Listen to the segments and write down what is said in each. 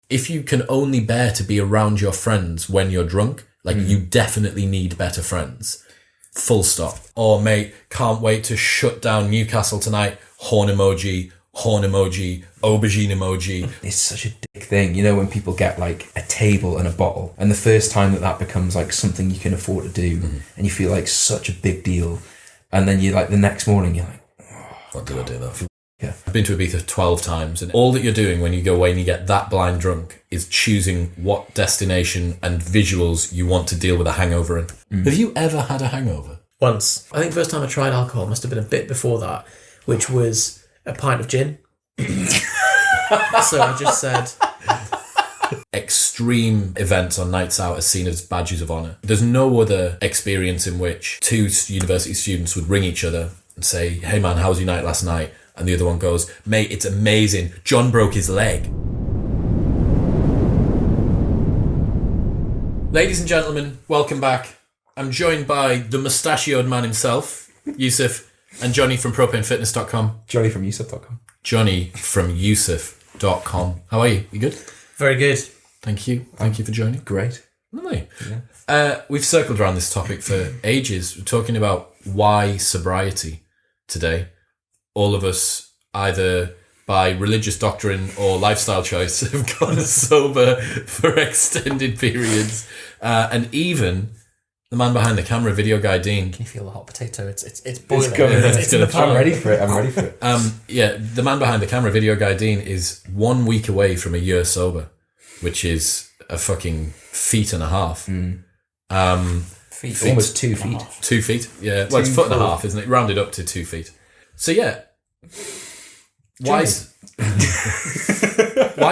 if you can only bear to be around your friends when you're drunk, like you definitely need better friends. Full stop. Or mate, can't wait to shut down Newcastle tonight. Horn emoji, aubergine emoji. It's such a dick thing, you know, when people get like a table and a bottle, and the first time that becomes like something you can afford to do, and you feel like such a big deal, and then you like the next morning you're like, what did I do though? Yeah. I've been to Ibiza 12 times, and all that you're doing when you go away and you get that blind drunk is choosing what destination and visuals you want to deal with a hangover in. Have you ever had a hangover? Once. I think the first time I tried alcohol must have been a bit before that, which was a pint of gin. So I just said... Extreme events on nights out are seen as badges of honour. There's no other experience in which two university students would ring each other and say, hey man, how was your night last night? And the other one goes, mate, it's amazing. John broke his leg. Ladies and gentlemen, welcome back. I'm joined by the mustachioed man himself, Yusef, and Jonny from PropaneFitness.com. Jonny from Yusef.com. Jonny from Yusef.com. How are you? You good? Very good. Thank you. Thank you for joining. Great. Lovely. Yeah. We've circled around this topic for ages. We're talking about why sobriety today. All of us, either by religious doctrine or lifestyle choice, have gone sober for extended periods. And even the man behind the camera, Video Guy Dean. Can you feel the hot potato? It's boiling. It's in the pan. I'm ready for it. Yeah, the man behind the camera, Video Guy Dean, is 1 week away from a year sober, which is a fucking feet and a half. Feet. Almost 2 feet. 2 feet, yeah. Well, it's foot and a half, isn't it? Rounded up to 2 feet. So yeah, why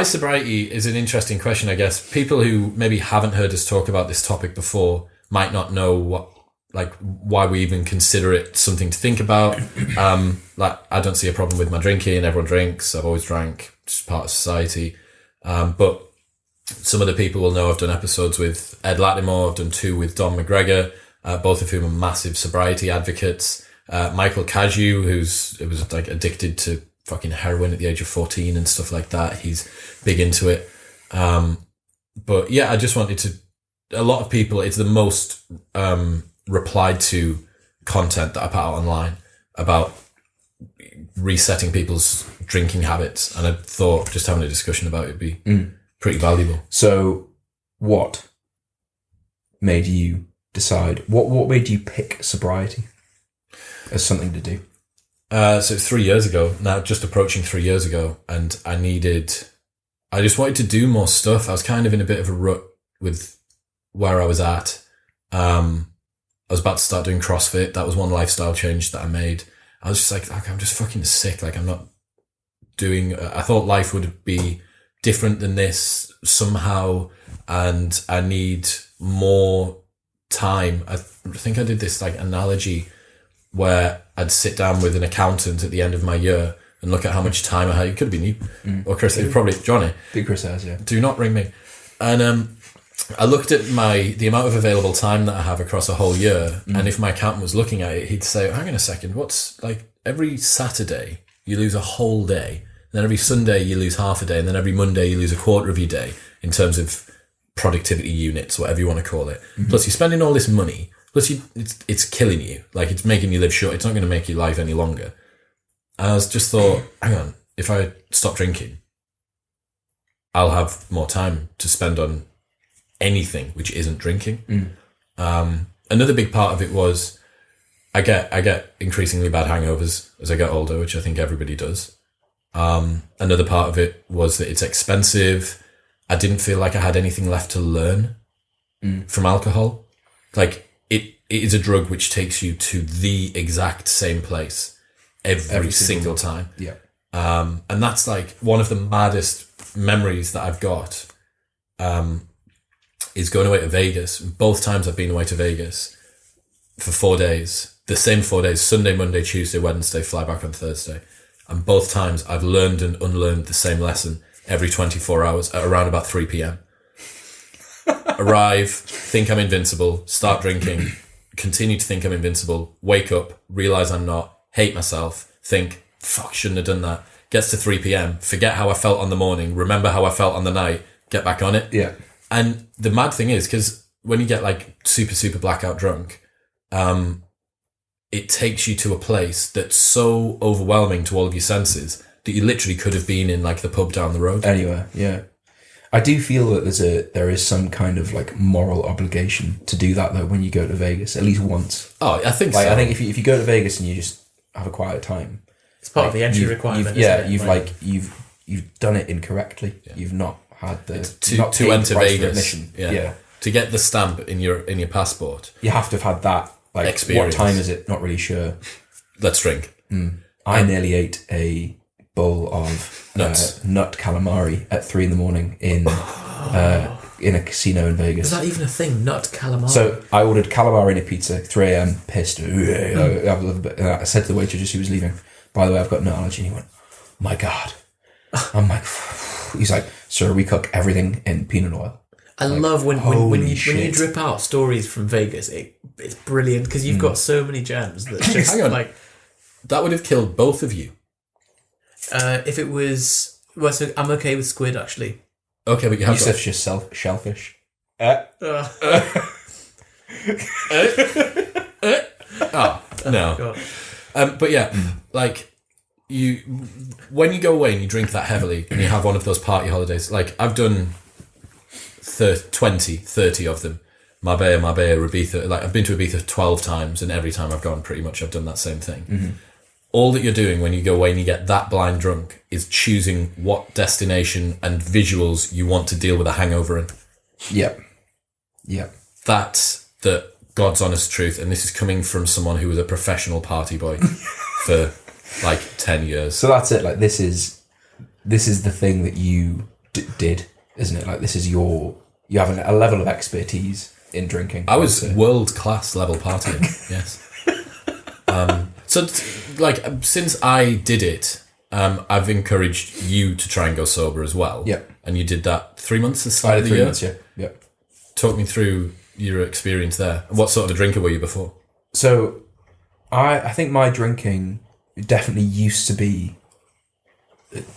sobriety is an interesting question, I guess. People who maybe haven't heard us talk about this topic before might not know why we even consider it something to think about. I don't see a problem with my drinking. Everyone drinks. I've always drank. It's part of society. But some of the people will know I've done episodes with Ed Latimore. I've done 2 with Don McGregor, both of whom are massive sobriety advocates. Michael Caju, who was like addicted to fucking heroin at the age of 14 and stuff like that. He's big into it. But yeah, I just wanted to, a lot of people, it's the most replied to content that I put out online about resetting people's drinking habits. And I thought just having a discussion about it would be pretty valuable. So what made you decide, what made you pick sobriety as something to do? So it's 3 years ago now, just approaching 3 years ago, and I just wanted to do more stuff. I was kind of in a bit of a rut with where I was at. I was about to start doing CrossFit. That was one lifestyle change that I made. I was just like, I'm just fucking sick. Like, I'm not doing, I thought life would be different than this somehow, and I need more time. I think I did this like analogy where I'd sit down with an accountant at the end of my year and look at how much time I had. It could have been you or Chris. It was probably Jonny. Big Chris has, yeah. Do not ring me. And I looked at the amount of available time that I have across a whole year, and if my accountant was looking at it, he'd say, hang on a second, what's like every Saturday you lose a whole day, then every Sunday you lose half a day, and then every Monday you lose a quarter of your day in terms of productivity units, whatever you want to call it. Plus you're spending all this money. Plus, it's killing you. Like, it's making you live short. It's not going to make your life any longer. And I just thought, hang on, if I stop drinking, I'll have more time to spend on anything which isn't drinking. Another big part of it was I get increasingly bad hangovers as I get older, which I think everybody does. Another part of it was that it's expensive. I didn't feel like I had anything left to learn from alcohol. Like, it is a drug which takes you to the exact same place every single time. Yeah. And that's like one of the maddest memories that I've got, is going away to Vegas. Both times I've been away to Vegas for 4 days, the same 4 days, Sunday, Monday, Tuesday, Wednesday, fly back on Thursday. And both times I've learned and unlearned the same lesson every 24 hours at around about 3 p.m. Arrive, think I'm invincible, start drinking, continue to think I'm invincible, wake up, realize I'm not, hate myself, think, fuck, shouldn't have done that. Gets to 3 p.m, forget how I felt on the morning, remember how I felt on the night, get back on it. Yeah. And the mad thing is, because when you get like super, super blackout drunk, it takes you to a place that's so overwhelming to all of your senses that you literally could have been in like the pub down the road. Anywhere, yeah. I do feel that there is some kind of like moral obligation to do that though when you go to Vegas, at least once. Oh, I think Like, so. I think if you go to Vegas and you just have a quiet time, It's part of the entry requirement. You've done it incorrectly. Yeah. You've not had the to enter Vegas. Admission. Yeah. To get the stamp in your passport, you have to have had that. Like, experience. What time is it? Not really sure. Let's drink. I nearly ate a bowl of nut calamari at 3 a.m. in a casino in Vegas. Is that even a thing? Nut calamari? So I ordered calamari and a pizza, 3 a.m, pissed. I have a little bit. And I said to the waitress as she was leaving, by the way, I've got nut allergy. And he went, my God. I'm like, he's like, sir, we cook everything in peanut oil. I love when you drip out stories from Vegas. It's brilliant because you've got so many gems that's just Hang on. like... That would have killed both of you. If it was... Well, so I'm okay with squid, actually. Okay, but you have Yusef's just shellfish. Oh, no. But yeah, like, when you go away and you drink that heavily and you have one of those party holidays, like I've done 30 of them. Marbella, Ibiza. Like I've been to Ibiza 12 times, and every time I've gone, pretty much I've done that same thing. Mm-hmm. All that you're doing when you go away and you get that blind drunk is choosing what destination and visuals you want to deal with a hangover in. Yep. That's the God's honest truth, and this is coming from someone who was a professional party boy for like 10 years. So that's it. Like this is the thing that you did, isn't it? Like this is you have a level of expertise in drinking. I was world class level partying. Yes. Since I did it, I've encouraged you to try and go sober as well. Yeah. And you did that 3 months at the start of the 3 year? months, yeah. Yep. Talk me through your experience there. What sort of a drinker were you before? So, I think my drinking definitely used to be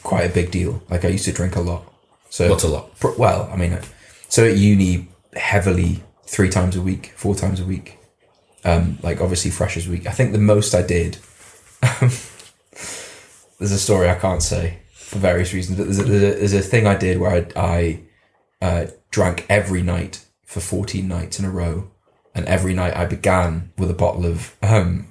quite a big deal. Like I used to drink a lot. So what's a lot? Well, I mean, so at uni, heavily 3 times a week, 4 times a week. Like obviously Freshers Week. I think the most I did. There's a story I can't say for various reasons, but there's a thing I did where I drank every night for 14 nights in a row, and every night I began with a bottle of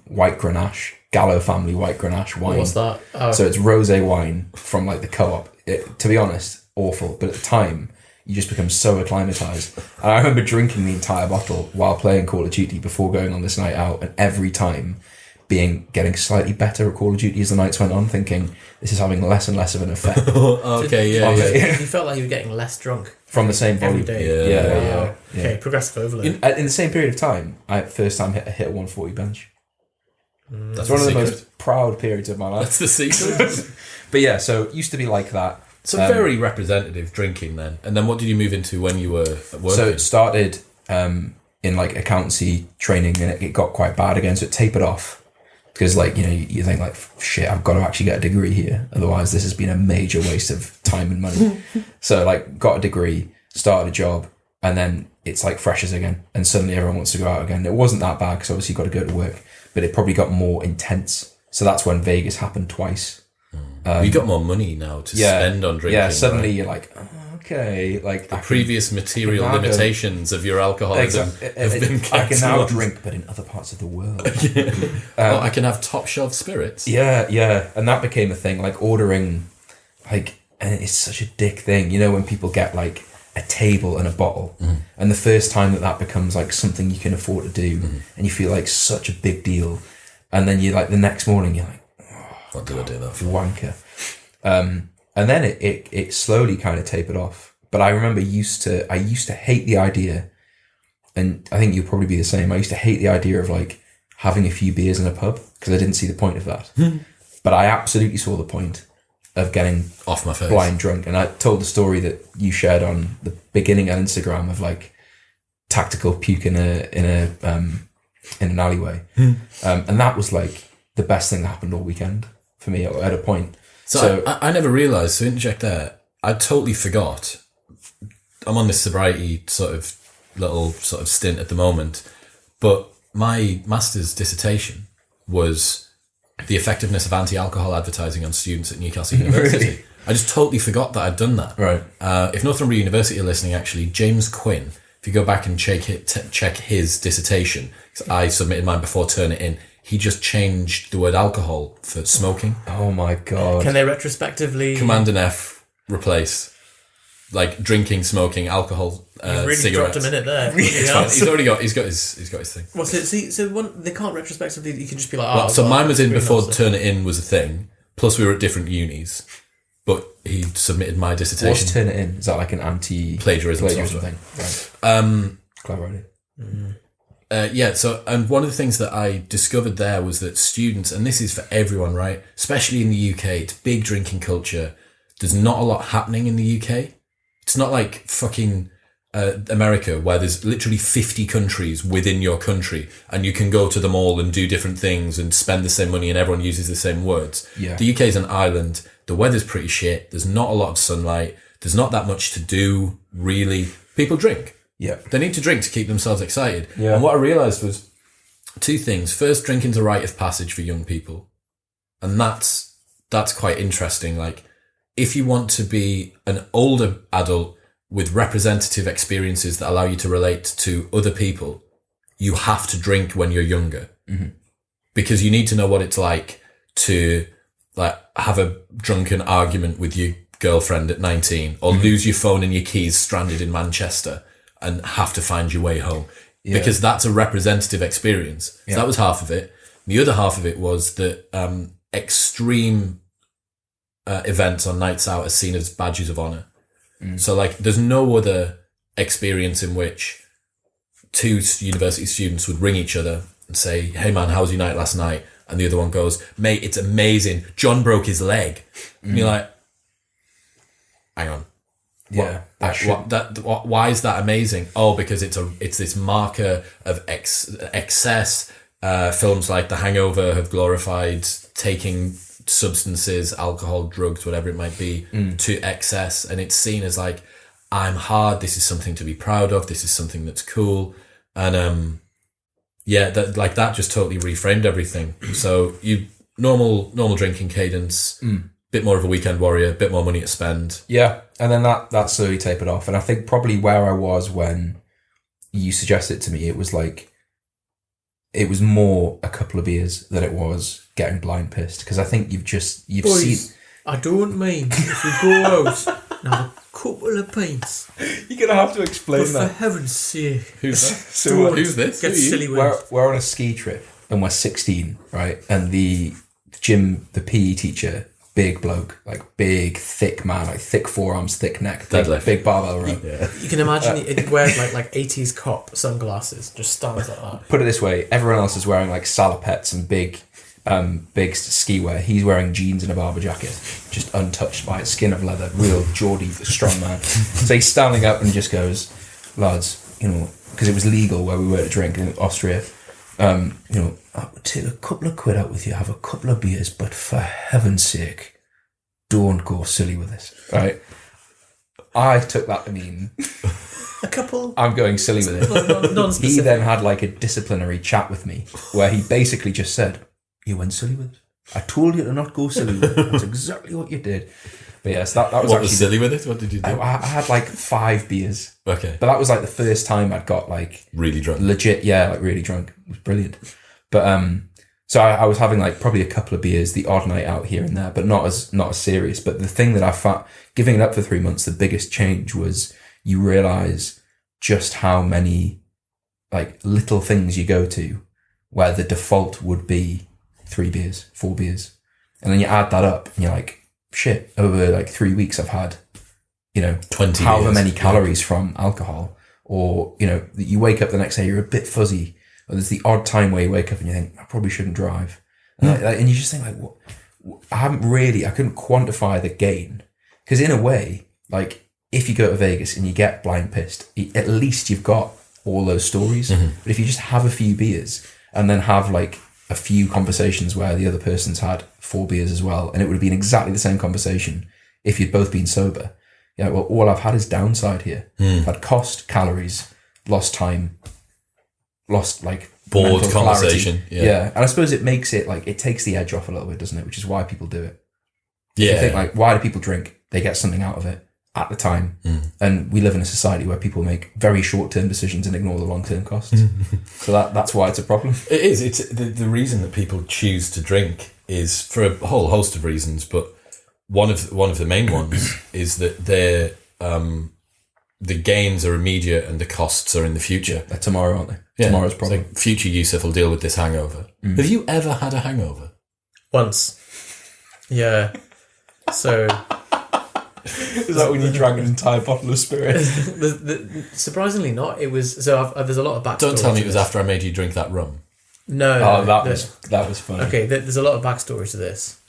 white Grenache, Gallo family white Grenache wine. What's that? Oh. So it's rosé wine from like the Co-op. To be honest, awful, but at the time you just become so acclimatized. And I remember drinking the entire bottle while playing Call of Duty before going on this night out, and every time getting slightly better at Call of Duty as the nights went on, thinking this is having less and less of an effect. Okay, yeah. You felt like you were getting less drunk from the same volume. every day. Yeah. Okay, progressive overload. In the same period of time, I first time hit a 140 bench. That's one of the most proud periods of my life. That's the secret. But yeah, so it used to be like that. So very representative drinking then. And then what did you move into when you were working? So it started in like accountancy training, and it got quite bad again. So it tapered off because like, you know, you think like, shit, I've got to actually get a degree here. Otherwise this has been a major waste of time and money. So like got a degree, started a job, and then it's like freshers again. And suddenly everyone wants to go out again. It wasn't that bad because obviously you got to go to work, but it probably got more intense. So that's when Vegas happened twice. You got more money now to spend on drinking. Yeah, suddenly right? you're like, oh, okay. Like the previous material limitations of your alcoholism have been kept. I can now drink, but in other parts of the world. I can have top shelf spirits. Yeah. And that became a thing, like ordering, like, and it's such a dick thing. You know, when people get like a table and a bottle, and the first time that becomes like something you can afford to do, and you feel like such a big deal. And then you like the next morning, you're like, what did I do that for? Wanker. And then it slowly kind of tapered off. But I remember I used to hate the idea, and I think you'll probably be the same. I used to hate the idea of like having a few beers in a pub because I didn't see the point of that. But I absolutely saw the point of getting off my face, blind drunk. And I told the story that you shared on the beginning on Instagram of like tactical puke in an alleyway, and that was like the best thing that happened all weekend for me at a point. So I never realised, to interject there, I totally forgot I'm on this sobriety sort of little sort of stint at the moment, but my master's dissertation was the effectiveness of anti-alcohol advertising on students at Newcastle University. Really? I just totally forgot that I'd done that. Right. If Northumbria University are listening, actually, James Quinn, if you go back and check his dissertation, 'cause I submitted mine before Turn It In, he just changed the word alcohol for smoking. Oh my God. Can they retrospectively... Command and F, replace. Like drinking, smoking, alcohol, really cigarettes. dropped a minute there. It's fine. He's got his thing. Well, they can't retrospectively. You can just be like, So mine was in before Turn It In was a thing. Plus, we were at different unis, but he submitted my dissertation. What's Turn It In? Is that like an anti-plagiarism thing? Right. Clever idea. Yeah. So, and one of the things that I discovered there was that students, and this is for everyone, right? Especially in the UK, it's big drinking culture. There's not a lot happening in the UK. It's not like fucking America, where there's literally 50 countries within your country, and you can go to them all and do different things and spend the same money, and everyone uses the same words. Yeah. The UK is an island. The weather's pretty shit. There's not a lot of sunlight. There's not that much to do, really. People drink. Yeah. They need to drink to keep themselves excited. Yeah. And what I realised was two things. First, drinking's a rite of passage for young people. And that's quite interesting. Like, if you want to be an older adult with representative experiences that allow you to relate to other people, you have to drink when you're younger. Mm-hmm. Because you need to know what it's like to like have a drunken argument with your girlfriend at 19 or lose your phone and your keys stranded in Manchester and have to find your way home. Yeah. Because that's a representative experience. So that was half of it. The other half of it was that extreme events on nights out are seen as badges of honour. So like there's no other experience in which two university students would ring each other and say, hey man, how was your night last night? And the other one goes, mate, it's amazing. John broke his leg. And you're like, hang on. Yeah. Why is that amazing? Oh, because it's this marker of excess. Films like The Hangover have glorified taking substances, alcohol, drugs, whatever it might be, to excess, and it's seen as like, I'm hard, this is something to be proud of, this is something that's cool. And that just totally reframed everything. So you normal drinking cadence, bit more of a weekend warrior, bit more money to spend. Yeah, and then that slowly tapered off. And I think probably where I was when you suggested it to me, it was like, it was more a couple of beers than it was getting blind pissed. Because I think you've Boys, seen... I don't mind if we go out and have a couple of pints. You're going to have to explain But that. for heaven's sake. Who's that? So who's this? Get Who are you? silly with We're on a ski trip and we're 16, right? And the PE teacher, big bloke, like big, thick man, like thick forearms, thick neck, big barbell row. You can imagine he wears like 80s cop sunglasses, just stands like that. Put it this way, everyone else is wearing like salopettes and big ski wear. He's wearing jeans and a barber jacket, just untouched by it, skin of leather, real Geordie, strong man. So he's standing up and just goes, lads, because it was legal where we were to drink in Austria, I would take a couple of quid out with you, have a couple of beers, but for heaven's sake, don't go silly with this, right? I took that to mean a couple. I'm going silly with it. Non-specific. He then had like a disciplinary chat with me where he basically just said, you went silly with it. I told you to not go silly with it. That's exactly what you did. But yes, that was what actually... was silly with it? What did you do? I had like 5 beers. Okay. But that was like the first time I'd got like... Really drunk. Legit, yeah, like really drunk. It was brilliant. But so I was having like probably a couple of beers, the odd night out here and there, but not as serious. But the thing that I found, giving it up for 3 months, the biggest change was you realise just how many like little things you go to where the default would be 3 beers, 4 beers. And then you add that up and you're like, shit, over like 3 weeks I've had, 20 however beers. many calories from alcohol. Or, you wake up the next day, you're a bit fuzzy. Or there's the odd time where you wake up and you think, I probably shouldn't drive. And you just think like, what? I couldn't quantify the gain. Because in a way, like if you go to Vegas and you get blind pissed, at least you've got all those stories. Mm-hmm. But if you just have a few beers and then have like a few conversations where the other person's had 4 beers as well, and it would have been exactly the same conversation if you'd both been sober. Yeah, well, all I've had is downside here. I've had cost, calories, lost time, lost like bored mental conversation. clarity. Yeah, and I suppose it makes it like it takes the edge off a little bit, doesn't it? Which is why people do it. Yeah, You think like, why do people drink? They get something out of it at the time, and we live in a society where people make very short-term decisions and ignore the long-term costs. So that's why it's a problem. it is. It's the reason that people choose to drink is for a whole host of reasons, but one of the main ones is that they're the gains are immediate and the costs are in the future. They're tomorrow, aren't they? Yeah. Tomorrow's problem. Like future Yusef will deal with this hangover. Have you ever had a hangover? Once. Yeah. So Is that when you drank an entire bottle of spirit? surprisingly not. It was so. There's a lot of backstory. Don't tell me to it was this. after I made you drink that rum. No. Oh, that was funny. Okay. There's a lot of backstory to this.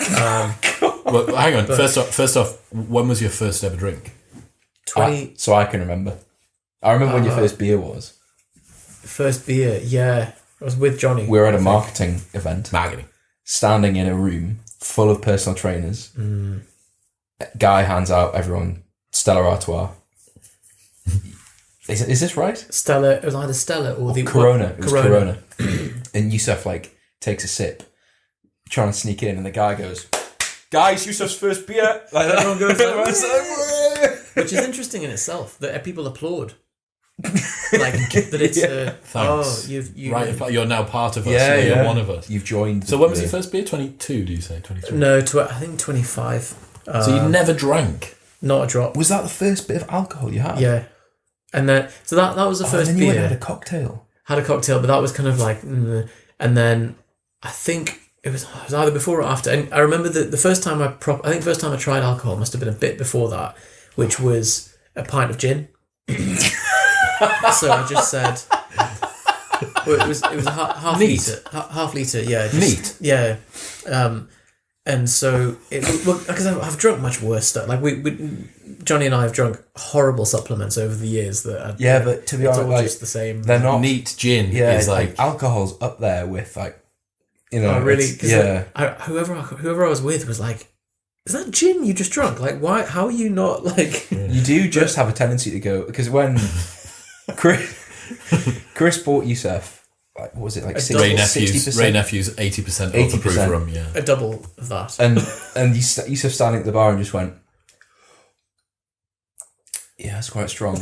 Well, hang on. First off, when was your first ever drink? 20 So I can remember. I remember when your first beer was. first beer. Yeah, I was with Jonny. We were at a marketing event. Marketing. Standing in a room full of personal trainers. Guy hands out everyone Stella Artois. Is this right? Stella. It was either Stella or the Corona. It was Corona. And Yusef like takes a sip, trying to sneak in, and the guy goes, "Guys, Yusef's first beer." Like that. Everyone goes like, Like, which is interesting in itself that people applaud. Like that it's Thanks. you Right, you're now part of us. Yeah, You're yeah. one of us. You've joined. So when was your first beer? 22, do you say? 23? No, I think 25. So you never drank? Not a drop. Was that the first bit of alcohol you had? Yeah, and then so that was the first and then you beer. went and had a cocktail. Had a cocktail, but that was kind of like, and then I think it was either before or after. And I remember the first time I think the first time I tried alcohol must have been a bit before that, which was a pint of gin. So I just said, well, it was a half liter, yeah, Neat. yeah, and so because I've drunk much worse stuff. Like we Jonny and I have drunk horrible supplements over the years that are, but to be it's honest, all like, just the same. they're not. Neat gin Yeah, is like alcohol's up there with like, Oh, really? it's- Yeah. Whoever I was with was like, "Is that gin you just drunk? Like, why? How are you not like?" You do just have a tendency to go, because when Chris bought Yusef, like, what was it, like Ray Nephew's 60%? 80% of the proof 80%. rum, yeah. A double of that. And Yusef standing at the bar and just went, "Yeah, it's quite strong."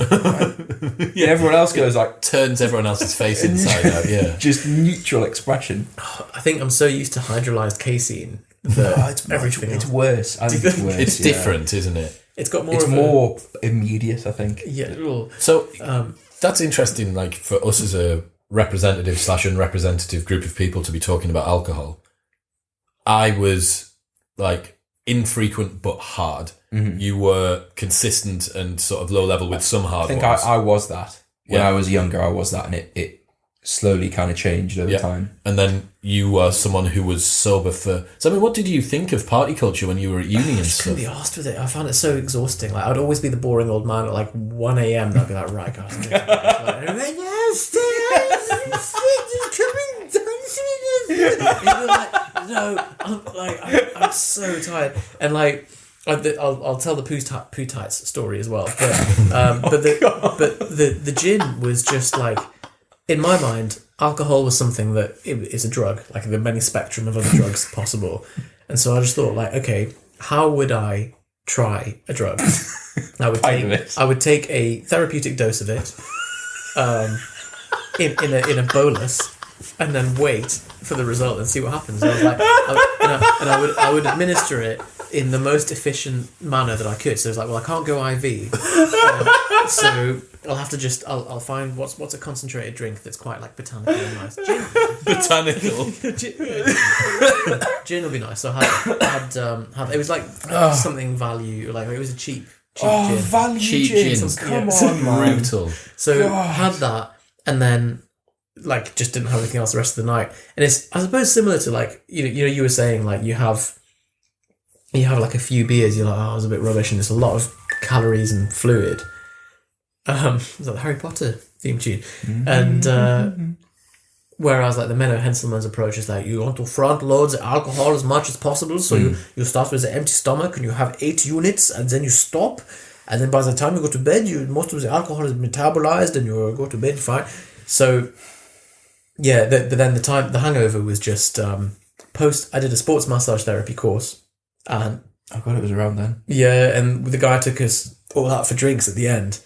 Yeah, everyone else goes like, Turns everyone else's face inside out, yeah. just neutral expression. I think I'm so used to hydrolyzed casein that It's everything it's else. worse. I think it's worse. It's yeah. different, isn't it? It's got more. It's of more immediate, I think. So that's interesting, like for us as a representative / unrepresentative group of people to be talking about alcohol. I was like infrequent but hard. You were consistent and sort of low level with some hard I think ones. I was that. When Yeah. I was younger, I was that, and it slowly kind of changed over time. And then you were someone who was sober for... So, I mean, what did you think of party culture when you were at uni and I just couldn't be stuff? arsed with it. I found it so exhausting. Like I'd always be the boring old man at like 1 a.m. and I'd be like, "Right, guys, I'm so tired." And like I'll tell the poo tights story as well. But the gin was just like, in my mind, alcohol was something that is a drug, like the many spectrum of other drugs possible. And so I just thought, like, okay, how would I try a drug? I would take a therapeutic dose of it, in a bolus, and then wait for the result and see what happens. And I was like, I would administer it in the most efficient manner that I could. So it was like, well, I can't go IV, so I'll have to I'll find what's a concentrated drink that's quite like botanical and nice. Gin. Botanical. Gin will be nice. So I had it was like something value, like it was a cheap gin. Value Cheap gin. gin. Come Yeah. on, man. Brutal. So had that, and then like just didn't have anything else the rest of the night. And it's, I suppose, similar to like you were saying, like you have like a few beers, you're like, "Oh, it was a bit rubbish," and there's a lot of calories and fluid. Is that the Harry Potter theme tune? And whereas like the Menno Henselman's approach is like, you want to front load the alcohol as much as possible, so you start with an empty stomach and you have 8 units and then you stop, And then by the time you go to bed, most of the alcohol is metabolized and you go to bed fine. So, yeah, but then the hangover was just I did a sports massage therapy course. And I God, it was around then. yeah, and the guy took us all out for drinks at the end.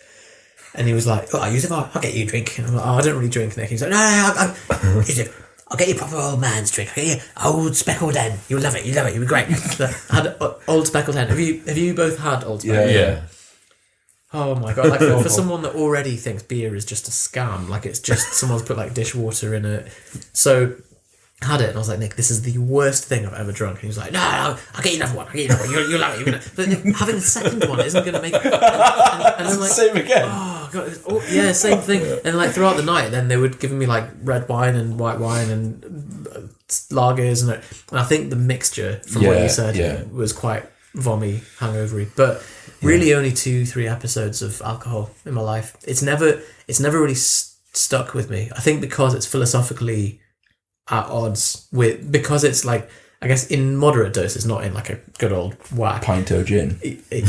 And he was like, "Oh, Yusef, I'll get you a drink." And I'm like, "Oh, I don't really drink, Nick." He's like, "No, Yusef, I'll get you a proper old man's drink. I'll get you old speckled hen. You'll love it. You'll be great." So I had old speckled hen. Have you both had old speckled hen? Yeah. Oh my God. Like for someone that already thinks beer is just a scam, like it's just someone's put like dishwater in it. So I had it and I was like, "Nick, this is the worst thing I've ever drunk." And he was like, "No, I'll get you another one. You'll love it. But having the second one isn't going to make it." And then like, Same again. oh God, yeah, same thing. And like throughout the night, then they would give me like red wine and white wine and lagers and I think the mixture from what you said was quite vommy, hangovery. But really, only 2-3 episodes of alcohol in my life. It's never really stuck with me. I think because it's philosophically at odds with, because it's like, I guess in moderate doses, not in like a good old whack. Pinto gin.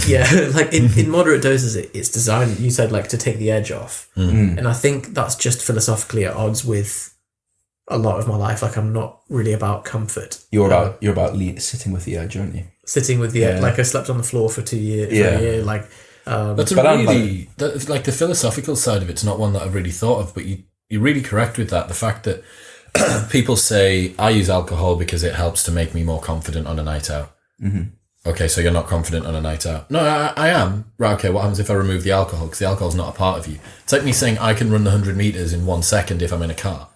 Yeah, like in moderate doses, it's designed, you said, like to take the edge off. And I think that's just philosophically at odds with a lot of my life. Like I'm not really about comfort. You're about sitting with the edge, aren't you? Sitting with the edge. Like I slept on the floor for 2 years. For a year, like that's a really like the philosophical side of it's not one that I've really thought of, but you're really correct with that. The fact that people say I use alcohol because it helps to make me more confident on a night out. Mm-hmm. Okay, so you're not confident on a night out. No, I am. Right, okay, what happens if I remove the alcohol? Because the alcohol's not a part of you. It's like me saying I can run the 100 metres in 1 second if I'm in a car.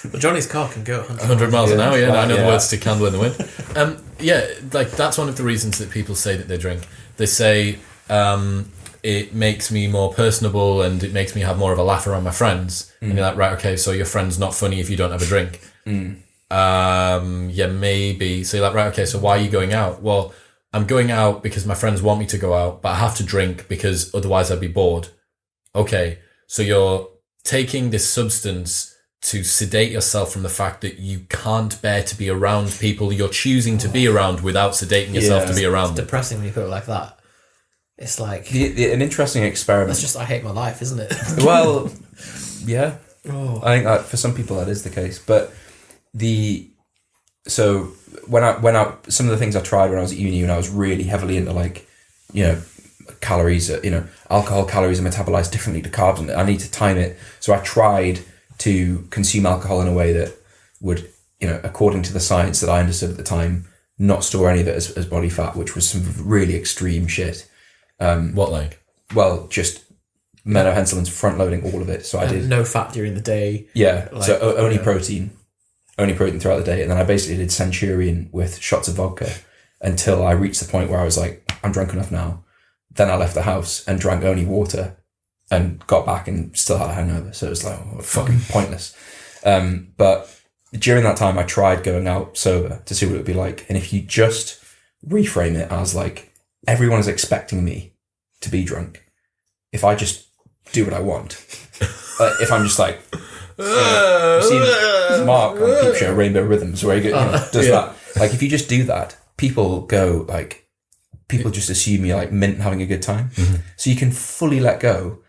Well, Johnny's car can go 100 miles an hour, yeah. I know the words to Candle in the Wind. Yeah, like that's one of the reasons that people say that they drink. They say it makes me more personable and it makes me have more of a laugh around my friends. And you're like, right, okay, so your friend's not funny if you don't have a drink. Yeah, maybe. So you're like, right, okay, so why are you going out? Well, I'm going out because my friends want me to go out, but I have to drink because otherwise I'd be bored. Okay, so you're taking this substance to sedate yourself from the fact that you can't bear to be around people you're choosing to be around without sedating yourself to be around them. It's depressing when you put it like that. It's like... an interesting experiment. That's just, I hate my life, isn't it? Well, yeah. I think that for some people that is the case. But so when I some of the things I tried when I was at uni, when I was really heavily into like, calories, alcohol calories are metabolized differently to carbs, and I need to time it. So I tried to consume alcohol in a way that would, according to the science that I understood at the time, not store any of it as body fat, which was some really extreme shit. What like? Well, just menohensilin's front loading all of it. So I did no fat during the day. Yeah. Like, so only protein throughout the day. And then I basically did Centurion with shots of vodka until I reached the point where I was like, I'm drunk enough now. Then I left the house and drank only water and got back and still had a hangover. So it was like fucking pointless. But during that time, I tried going out sober to see what it would be like. And if you just reframe it as like, everyone is expecting me to be drunk. If I just do what I want, if I'm just like, you've seen Mark on Peep Show, Rainbow Rhythms, where he does that. Like, if you just do that, people just assume you're like mint having a good time. Mm-hmm. So you can fully let go.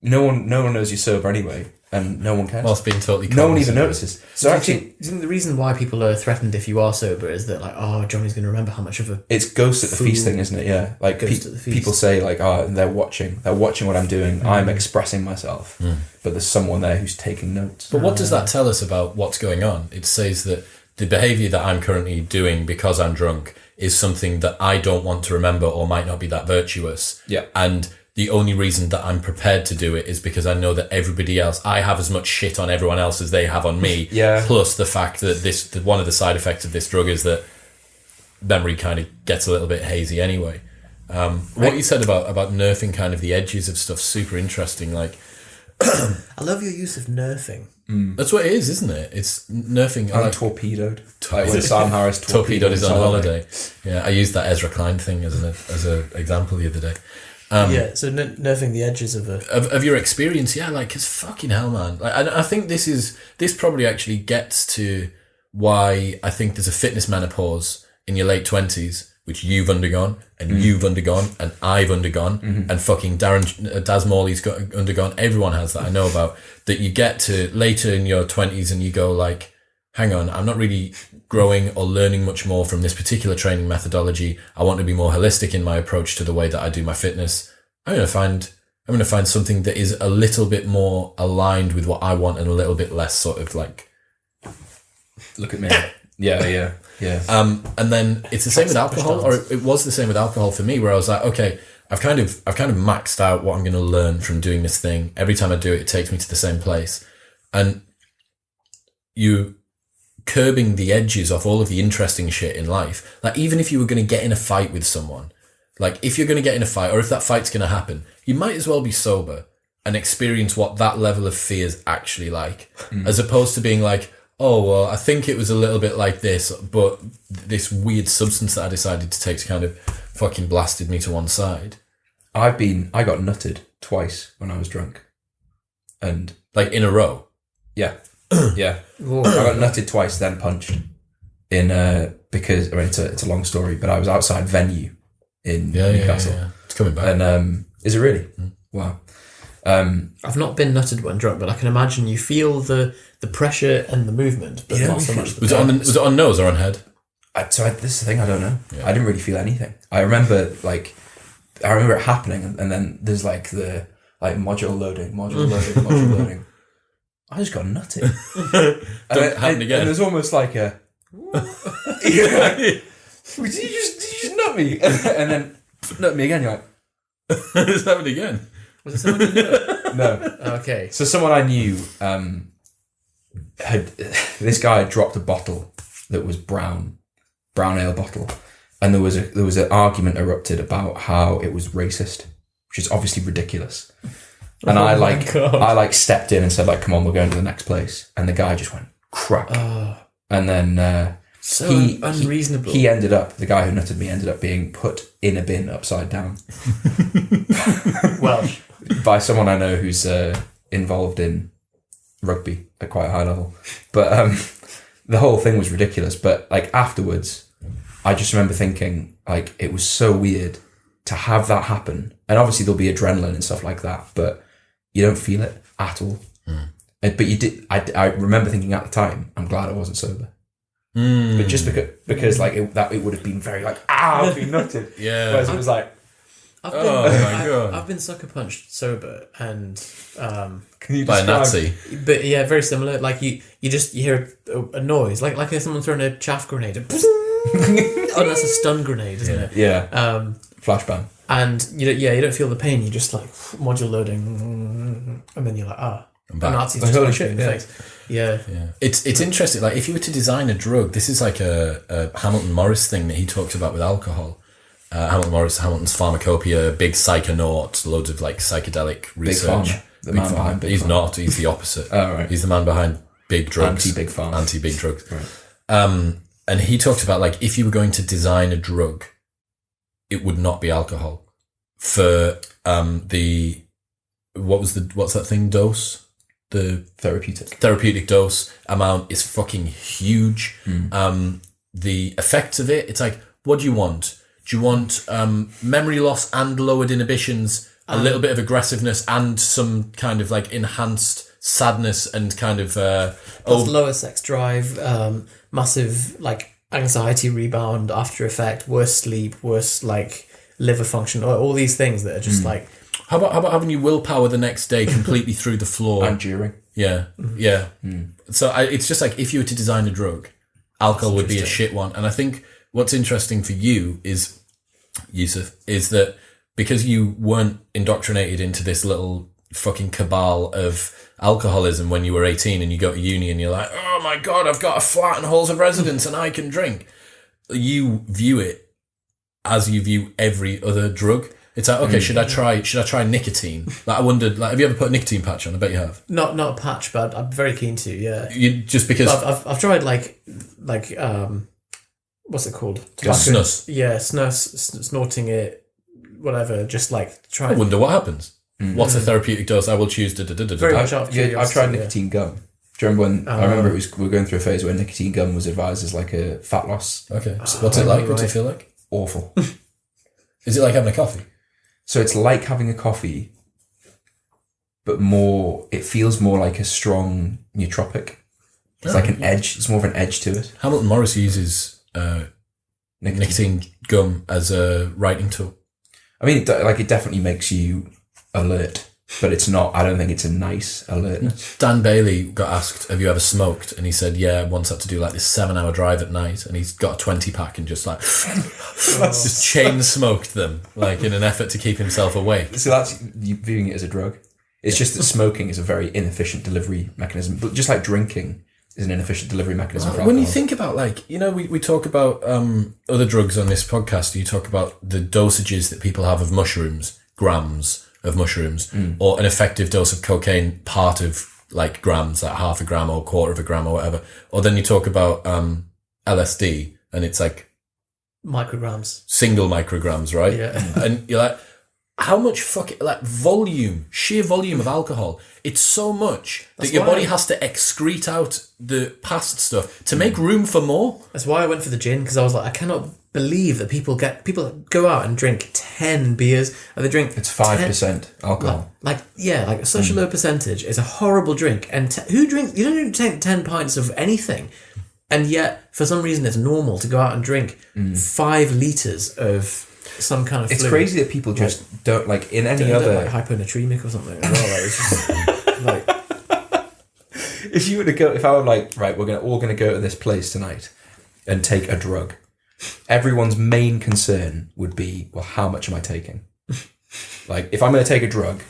No one knows you're sober anyway, and no one cares. Whilst being totally no one even notices. So actually, the reason why people are threatened if you are sober is that like, oh, Johnny's going to remember how much of a it's ghost at the feast thing, isn't it? Yeah, like people say like, oh, they're watching what I'm doing. I'm expressing myself, but there's someone there who's taking notes. But what does that tell us about what's going on? It says that the behaviour that I'm currently doing because I'm drunk is something that I don't want to remember or might not be that virtuous. Yeah, and the only reason that I'm prepared to do it is because I know that everybody else, I have as much shit on everyone else as they have on me. Yeah. Plus the fact that one of the side effects of this drug is that memory kind of gets a little bit hazy anyway. What you said about nerfing kind of the edges of stuff, super interesting. Like, I love your use of nerfing. That's what it is, isn't it? It's nerfing. I'm torpedoed. Like when Sam Harris torpedoed his on holiday. Yeah, I used that Ezra Klein thing as an example the other day. So nerfing the edges of your experience, yeah, like it's fucking hell, man. Like, I think this probably actually gets to why I think there's a fitness menopause in your late 20s, which you've undergone, and you've undergone, and I've undergone, and fucking Daz Morley's undergone. Everyone has that I know about. That you get to later in your 20s and you go like, hang on, I'm not really growing or learning much more from this particular training methodology. I want to be more holistic in my approach to the way that I do my fitness. I'm going to find something that is a little bit more aligned with what I want and a little bit less sort of like, look at me. Yeah. And then it's the same with alcohol, or it was the same with alcohol for me, where I was like, okay, I've kind of maxed out what I'm going to learn from doing this thing. Every time I do it, it takes me to the same place. And you curbing the edges off all of the interesting shit in life. Like, even if you were going to get in a fight with someone, like if you're going to get in a fight, or if that fight's going to happen, you might as well be sober and experience what that level of fear is actually like, as opposed to being like, oh, well, I think it was a little bit like this, but this weird substance that I decided to take kind of fucking blasted me to one side. I got nutted twice when I was drunk. And like in a row. Yeah. Yeah. I got nutted twice, then punched because, I mean, it's a long story, but I was outside Venue in Newcastle. Yeah. It's coming back. And, is it really? Wow. I've not been nutted when drunk, but I can imagine you feel the pressure and the movement, but not so much the was it on nose or on head? This is the thing, I don't know. Yeah. I didn't really feel anything. I remember it happening, and then there's like the module loading. I just got nutted. Happened again. And there's almost like a yeah. Did you just nut me? And then nut me again. You're like, it's happened again. Was it someone you knew? No. Okay. So someone I knew this guy had dropped a bottle that was brown ale bottle, and there was an argument erupted about how it was racist, which is obviously ridiculous. And I stepped in and said, like, come on, we're going to the next place. And the guy just went crack. And then unreasonable. The guy who nutted me ended up being put in a bin upside down. Well, by someone I know who's involved in rugby at quite a high level. But the whole thing was ridiculous. But like afterwards, I just remember thinking, like, it was so weird to have that happen. And obviously there'll be adrenaline and stuff like that, but you don't feel it at all. But you did. I remember thinking at the time, I'm glad I wasn't sober. But just because like it would have been very like, I've been nutted. Yeah. Whereas it was like, I've been sucker punched sober, and can you by a Nazi? But yeah, very similar. Like you hear a noise, like if someone throwing a chaff grenade. Oh, that's a stun grenade, isn't it? Yeah. Flashbang. And you don't feel the pain. You just like module loading, and then you're like, the Nazis just punch you in the face. Yeah. It's interesting. Like if you were to design a drug, this is like a Hamilton Morris thing that he talks about with alcohol. Hamilton's Pharmacopoeia, big psychonaut, loads of like psychedelic research. Big Pharma. The man behind Big Pharma. He's not. He's the opposite. Oh, right. He's the man behind big drugs. Anti-Big Pharma. Anti-big drugs. Right. And he talked about like if you were going to design a drug, it would not be alcohol. For what's that thing dose? The therapeutic dose amount is fucking huge. The effects of it, it's like, what do you want? Do you want memory loss and lowered inhibitions, a little bit of aggressiveness and some kind of like enhanced sadness and kind of lower sex drive, massive like anxiety rebound, after effect, worse sleep, worse like liver function, all these things that are just like. How about having your willpower the next day completely through the floor? And during. Yeah. So it's just like if you were to design a drug, alcohol would be a shit one. And I think what's interesting for you is, Yusef, is that because you weren't indoctrinated into this little fucking cabal of alcoholism when you were 18 and you go to uni and you're like, oh my God, I've got a flat and halls of residence and I can drink. You view it as you view every other drug. It's like, okay, should I try nicotine? Like, I wondered, like, have you ever put a nicotine patch on? I bet you have. Not a patch, but I'm very keen to. Yeah. You just because I've tried like what's it called? Tobacco. Snus. Yeah, snorting it, whatever. Just like try. I wonder what happens. What's a therapeutic dose? I will choose. Very much out of curiosity. I've tried nicotine gum. Do you remember when? I remember we were going through a phase where nicotine gum was advised as like a fat loss. Okay. So what's it like? What does it feel like? awful. Is it like having a coffee? So it's like having a coffee, but it feels more like a strong nootropic. It's like an edge. It's more of an edge to it. Hamilton Morris uses nicotine gum as a writing tool. I mean, it definitely makes you alert, but it's not. I don't think it's a nice alertness. Dan Bailey got asked, "Have you ever smoked?" And he said, "Yeah, once had to do like this 7-hour drive at night, and he's got a 20-pack and just like just chain smoked them, like in an effort to keep himself awake." So that's you viewing it as a drug. It's just that smoking is a very inefficient delivery mechanism, but just like drinking is an inefficient delivery mechanism for alcohol. When you think about we talk about other drugs on this podcast, you talk about the dosages that people have of mushrooms, grams of mushrooms, or an effective dose of cocaine, part of like grams, like half a gram or a quarter of a gram or whatever. Or then you talk about LSD and it's like micrograms, single micrograms, right? Yeah. And you're like, how much sheer volume of alcohol. It's so much that your body has to excrete out the past stuff to make room for more. That's why I went for the gin, because I was like, I cannot believe that people go out and drink 10 beers and they drink it's 5% alcohol. Like such a low percentage. It's a horrible drink. And who drinks? You don't take 10 pints of anything. And yet, for some reason, it's normal to go out and drink 5 litres of some kind of fluid. It's crazy that people just don't, like, in any other... Like hyponatremic or something as well. Like, it's just, like... If I were like, right, we're all going to go to this place tonight and take a drug, everyone's main concern would be, well, how much am I taking? Like, if I'm going to take a drug,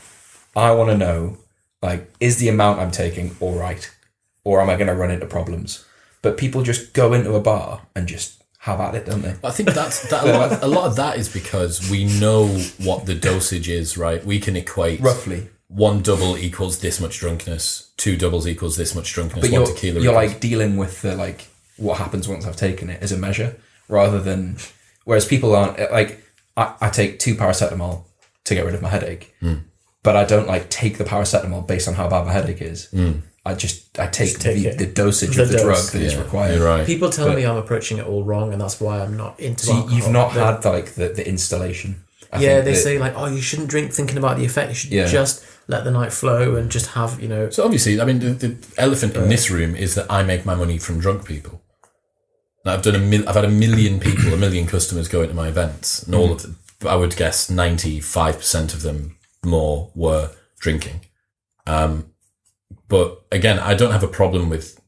I want to know, like, is the amount I'm taking all right? Or am I going to run into problems? But people just go into a bar and just have at it, don't they? I think a lot of that is because we know what the dosage is, right? We can equate roughly 1 double equals this much drunkenness, 2 doubles equals this much drunkenness, but 1 tequila. You're like dealing with the like what happens once I've taken it as a measure, rather than whereas people aren't like I take 2 paracetamol to get rid of my headache, but I don't like take the paracetamol based on how bad my headache is. I take the dosage of the drug that is required. You're right. People tell me I'm approaching it all wrong, and that's why I'm not into alcohol. You've not had the installation. They say like, oh, you shouldn't drink thinking about the effect. You should just let the night flow and just have, So obviously, I mean, the elephant in this room is that I make my money from drunk people. Now, I've had 1 million people, 1 million customers go into my events, and all of them, I would guess 95% of them more were drinking. But again, I don't have a problem with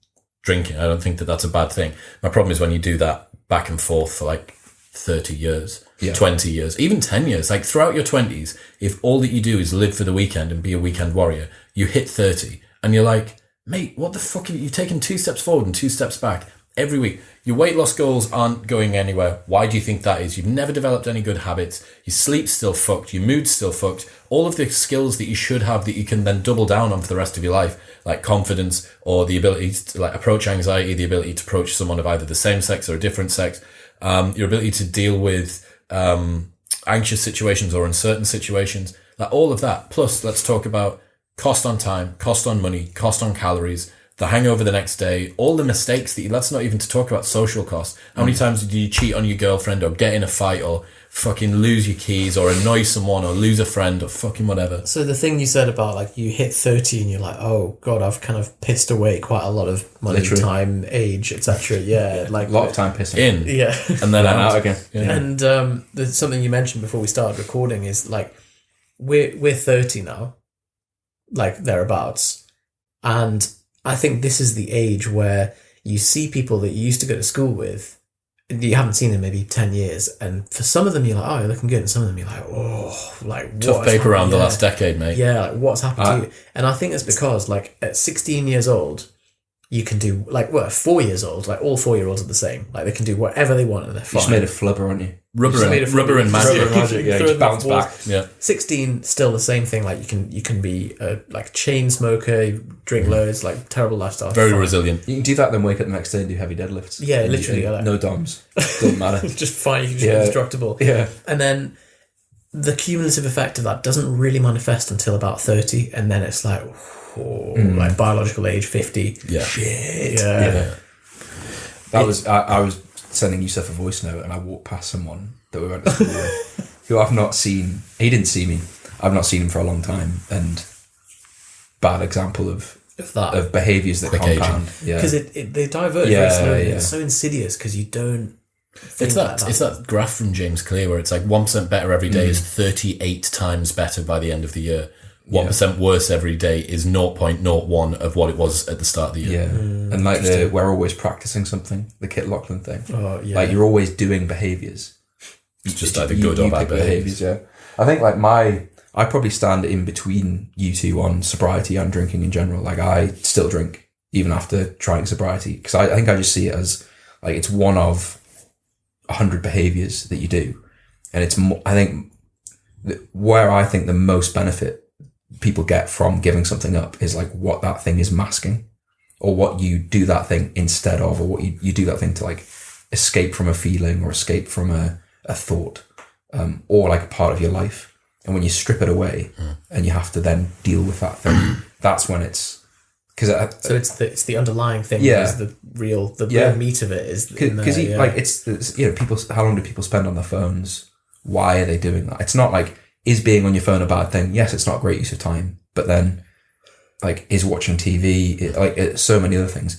drinking. I don't think that that's a bad thing. My problem is when you do that back and forth for like 30 years, 20 years, even 10 years. Like throughout your 20s, if all that you do is live for the weekend and be a weekend warrior, you hit 30 and you're like, mate, what the fuck have you taken 2 steps forward and 2 steps back every week? Your weight loss goals aren't going anywhere. Why do you think that is? You've never developed any good habits. Your sleep's still fucked. Your mood's still fucked. All of the skills that you should have that you can then double down on for the rest of your life, like confidence or the ability to like approach anxiety, the ability to approach someone of either the same sex or a different sex, your ability to deal with anxious situations or uncertain situations, like all of that. Plus, let's talk about cost on time, cost on money, cost on calories, the hangover the next day, all the mistakes that let's not even to talk about social costs. How many times do you cheat on your girlfriend or get in a fight or fucking lose your keys or annoy someone or lose a friend or fucking whatever? So the thing you said about like you hit 30 and you're like, oh God, I've kind of pissed away quite a lot of money, time, age, etc. Yeah, like a lot of time pissing in, yeah, and then out again. Yeah. And there's something you mentioned before we started recording is like we're 30 now, like thereabouts, and I think this is the age where you see people that you used to go to school with, you haven't seen in maybe 10 years, and for some of them you're like, oh, you're looking good, and some of them you're like, oh, like tough paper around the last decade, mate. Yeah, like what's happened to you? And I think it's because like at 16 years old you can do like 4 years old, like all 4-year-olds are the same, like they can do whatever they want and they're fine. You just made a flubber, aren't you? Rubber and magic. Yeah, you just bounce back. Yeah. 16, still the same thing. Like you can be a like chain smoker, drink loads, like terrible lifestyle. Very resilient. You can do that, then wake up the next day and do heavy deadlifts. Yeah, literally. Like, no DOMs. Doesn't matter. Just fine. You can just be indestructible. Yeah. And then the cumulative effect of that doesn't really manifest until about 30, and then it's like, like biological age 50. Yeah. Shit. Yeah. That was I was sending Yusef a voice note and I walked past someone that we went to school with who I've not seen. He didn't see me. I've not seen him for a long time, and bad example of behaviours that compound. Yeah, because they diverge very slowly. It's so insidious because you don't. It's that graph from James Clear where it's like 1% better every day is 38 times better by the end of the year. 1% worse every day is 0.01 of what it was at the start of the year. Yeah, and like we're always practicing something. The Kit Lachlan thing. Oh yeah, like you're always doing behaviours. It's just either good or bad behaviours. Yeah, I think like I probably stand in between you two on sobriety and drinking in general. Like I still drink even after trying sobriety because I think I just see it as like it's one of 100 behaviours that you do, and it's I think where I think the most benefit people get from giving something up is like what that thing is masking, or what you do that thing instead of, or what you do that thing to like escape from a feeling or escape from a thought, or like a part of your life. And when you strip it away and you have to then deal with that thing, that's when it's so it's the underlying thing. Yeah, is the real meat of it is because like it's people. How long do people spend on their phones? Why are they doing that? It's not like, is being on your phone a bad thing? Yes, it's not a great use of time, but then like is watching TV it's so many other things.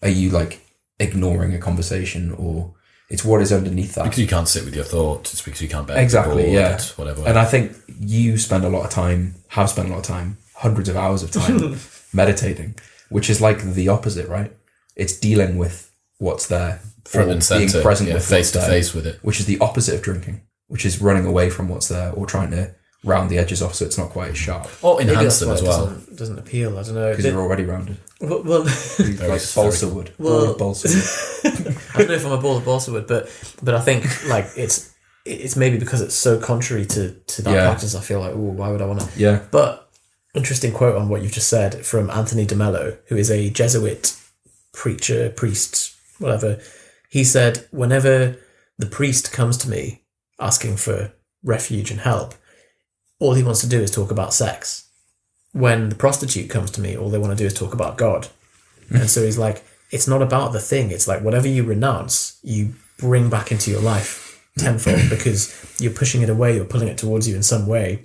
Are you like ignoring a conversation, or it's what is underneath that? Because you can't sit with your thoughts. It's because you can't bear exactly, whatever. And I think you spend a lot of time, hundreds of hours of time meditating, which is like the opposite, right? It's dealing with what's there, front and center, being present with face to face with it, which is the opposite of drinking, which is running away from what's there or trying to round the edges off so it's not quite as sharp. Or enhance them as well. Doesn't appeal. I don't know. Because you're already rounded. Well, like balsa wood. Ball of balsa wood. I don't know if I'm a ball of balsa wood, but I think like it's maybe because it's so contrary to that practice. I feel like, why would I want to? Yeah. But interesting quote on what you've just said from Anthony de Mello, who is a Jesuit preacher, priest, whatever. He said, whenever the priest comes to me asking for refuge and help, all he wants to do is talk about sex. When the prostitute comes to me, all they want to do is talk about God. And so he's like, it's not about the thing. It's like whatever you renounce, you bring back into your life tenfold because you're pushing it away, you're pulling it towards you in some way.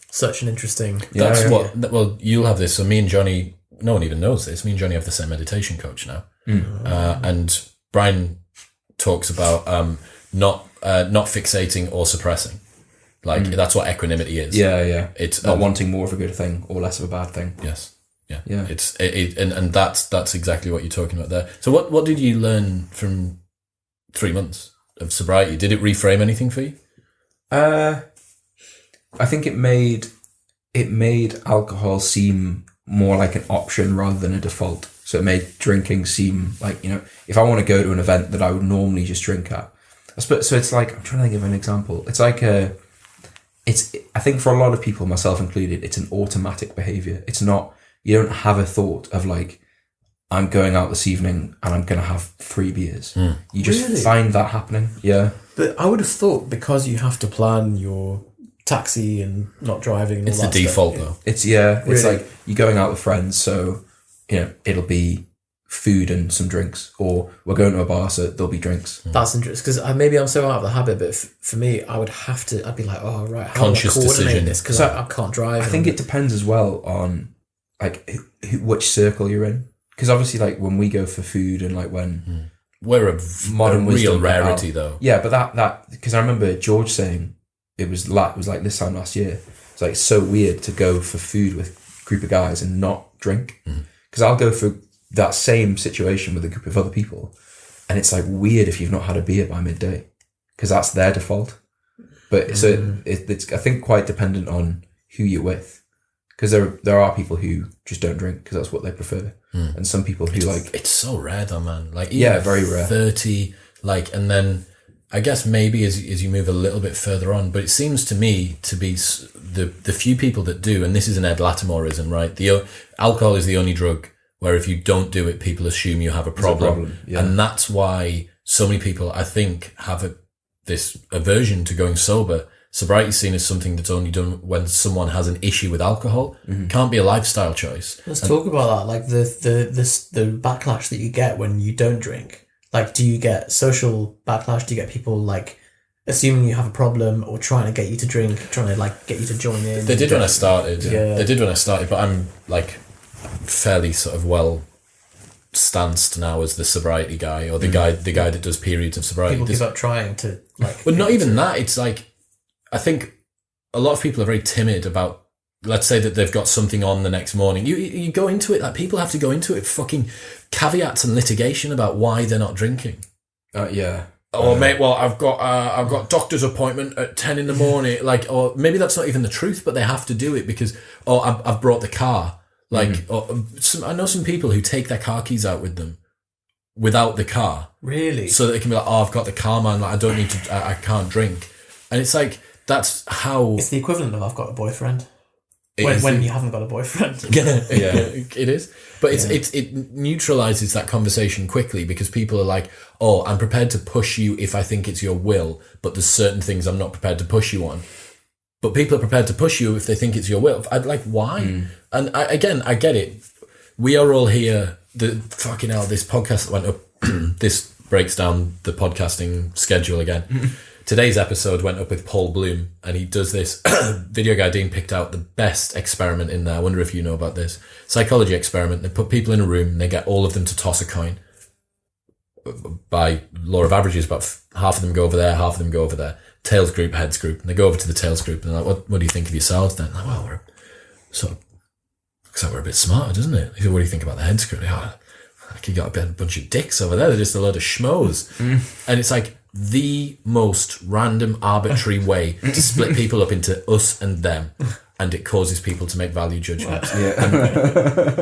Such an interesting... Well, you'll have this. So me and Jonny, no one even knows this. Me and Jonny have the same meditation coach now. And Brian talks about not fixating or suppressing. Like that's what equanimity is. Yeah. It's not wanting more of a good thing or less of a bad thing. Yes. Yeah. And that's exactly what you're talking about there. So what did you learn from 3 months of sobriety? Did it reframe anything for you? I think it made alcohol seem more like an option rather than a default. So it made drinking seem like, if I want to go to an event that I would normally just drink at. So it's like, I'm trying to think of an example. It's like I think for a lot of people, myself included, it's an automatic behavior. It's not, you don't have a thought of like, I'm going out this evening and I'm going to have 3 beers. You just find that happening. Yeah. But I would have thought because you have to plan your taxi and not driving and all that It's the default stuff, though. It's like you're going out with friends. So, it'll be food and some drinks, or we're going to a bar, so there'll be drinks. That's interesting because maybe I'm so out of the habit, but for me, I'd be like, oh right, how conscious do I coordinate decision. this? Because I can't drive. I think it depends as well on like which circle you're in, because obviously like when we go for food and like when we're a modern real rarity though. Yeah, but that because I remember George saying it was like this time last year. It's like so weird to go for food with a group of guys and not drink, because I'll go for that same situation with a group of other people, and it's like weird if you've not had a beer by midday, because that's their default. But so it's I think quite dependent on who you're with, because there are people who just don't drink because that's what they prefer, and some people who like it's so rare though, man. Like very rare. 30, like, and then I guess maybe as you move a little bit further on, but it seems to me to be the few people that do, and this is an Ed Lattimoreism, right? The alcohol is the only drug where if you don't do it, people assume you have a problem. And that's why so many people, I think, have this aversion to going sober. Sobriety is seen as something that's only done when someone has an issue with alcohol. Can't be a lifestyle choice. Let's talk about that, like the backlash that you get when you don't drink. Like, do you get social backlash? Do you get people like assuming you have a problem or trying to get you to drink, trying to like get you to join in? They did when I started. Yeah. They did when I started, but I'm like fairly sort of well stanced now as the sobriety guy, or the guy that does periods of sobriety. People give up trying to like. But not even that. It's like, I think a lot of people are very timid about, let's say that they've got something on the next morning. You go into it, like people have to go into it fucking caveats and litigation about why they're not drinking. Yeah. Oh mate, well I've got doctor's appointment at 10 in the morning. Like, or maybe that's not even the truth, but they have to do it because I've brought the car. Like, I know some people who take their car keys out with them without the car. Really? So that they can be like, oh, I've got the car, man. Like, I don't need to. I can't drink. And it's like, that's how it's the equivalent of I've got a boyfriend. When you haven't got a boyfriend. Yeah, it is. But it neutralizes that conversation quickly because people are like, oh, I'm prepared to push you if I think it's your will, but there's certain things I'm not prepared to push you on. But people are prepared to push you if they think it's your will. I'd like, why? And I get it. We are all here. Fucking hell, this podcast went up. This breaks down the podcasting schedule again. Today's episode went up with Paul Bloom, and he does this. Video Guy Dean picked out the best experiment in there. I wonder if you know about this. Psychology experiment. They put people in a room and they get all of them to toss a coin. By law of averages, about half of them go over there, half of them go over there. Tails group, heads group. And they go over to the tails group and they're like, what do you think of yourselves then? Like, well, we're sort of, looks like we're a bit smarter, doesn't it? He said, what do you think about the heads group? Oh, like you got a bunch of dicks over there. They're just a load of schmoes. And it's like the most random, arbitrary way to split people up into us and them. And it causes people to make value judgments.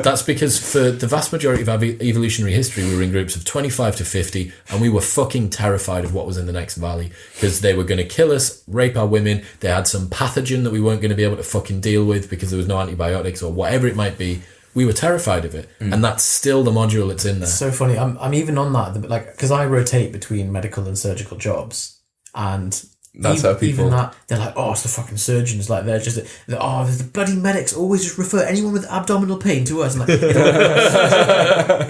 That's because for the vast majority of our evolutionary history, we were in groups of 25 to 50, and we were fucking terrified of what was in the next valley because they were going to kill us, rape our women. They had some pathogen that we weren't going to be able to fucking deal with because there was no antibiotics or whatever it might be. We were terrified of it, and that's still the module that's in there. It's so funny. I'm even on that, like, because I rotate between medical and surgical jobs, and that's how people. Even that, they're like, oh, it's the fucking surgeons. Like, there's the bloody medics always just refer anyone with abdominal pain to us. And like,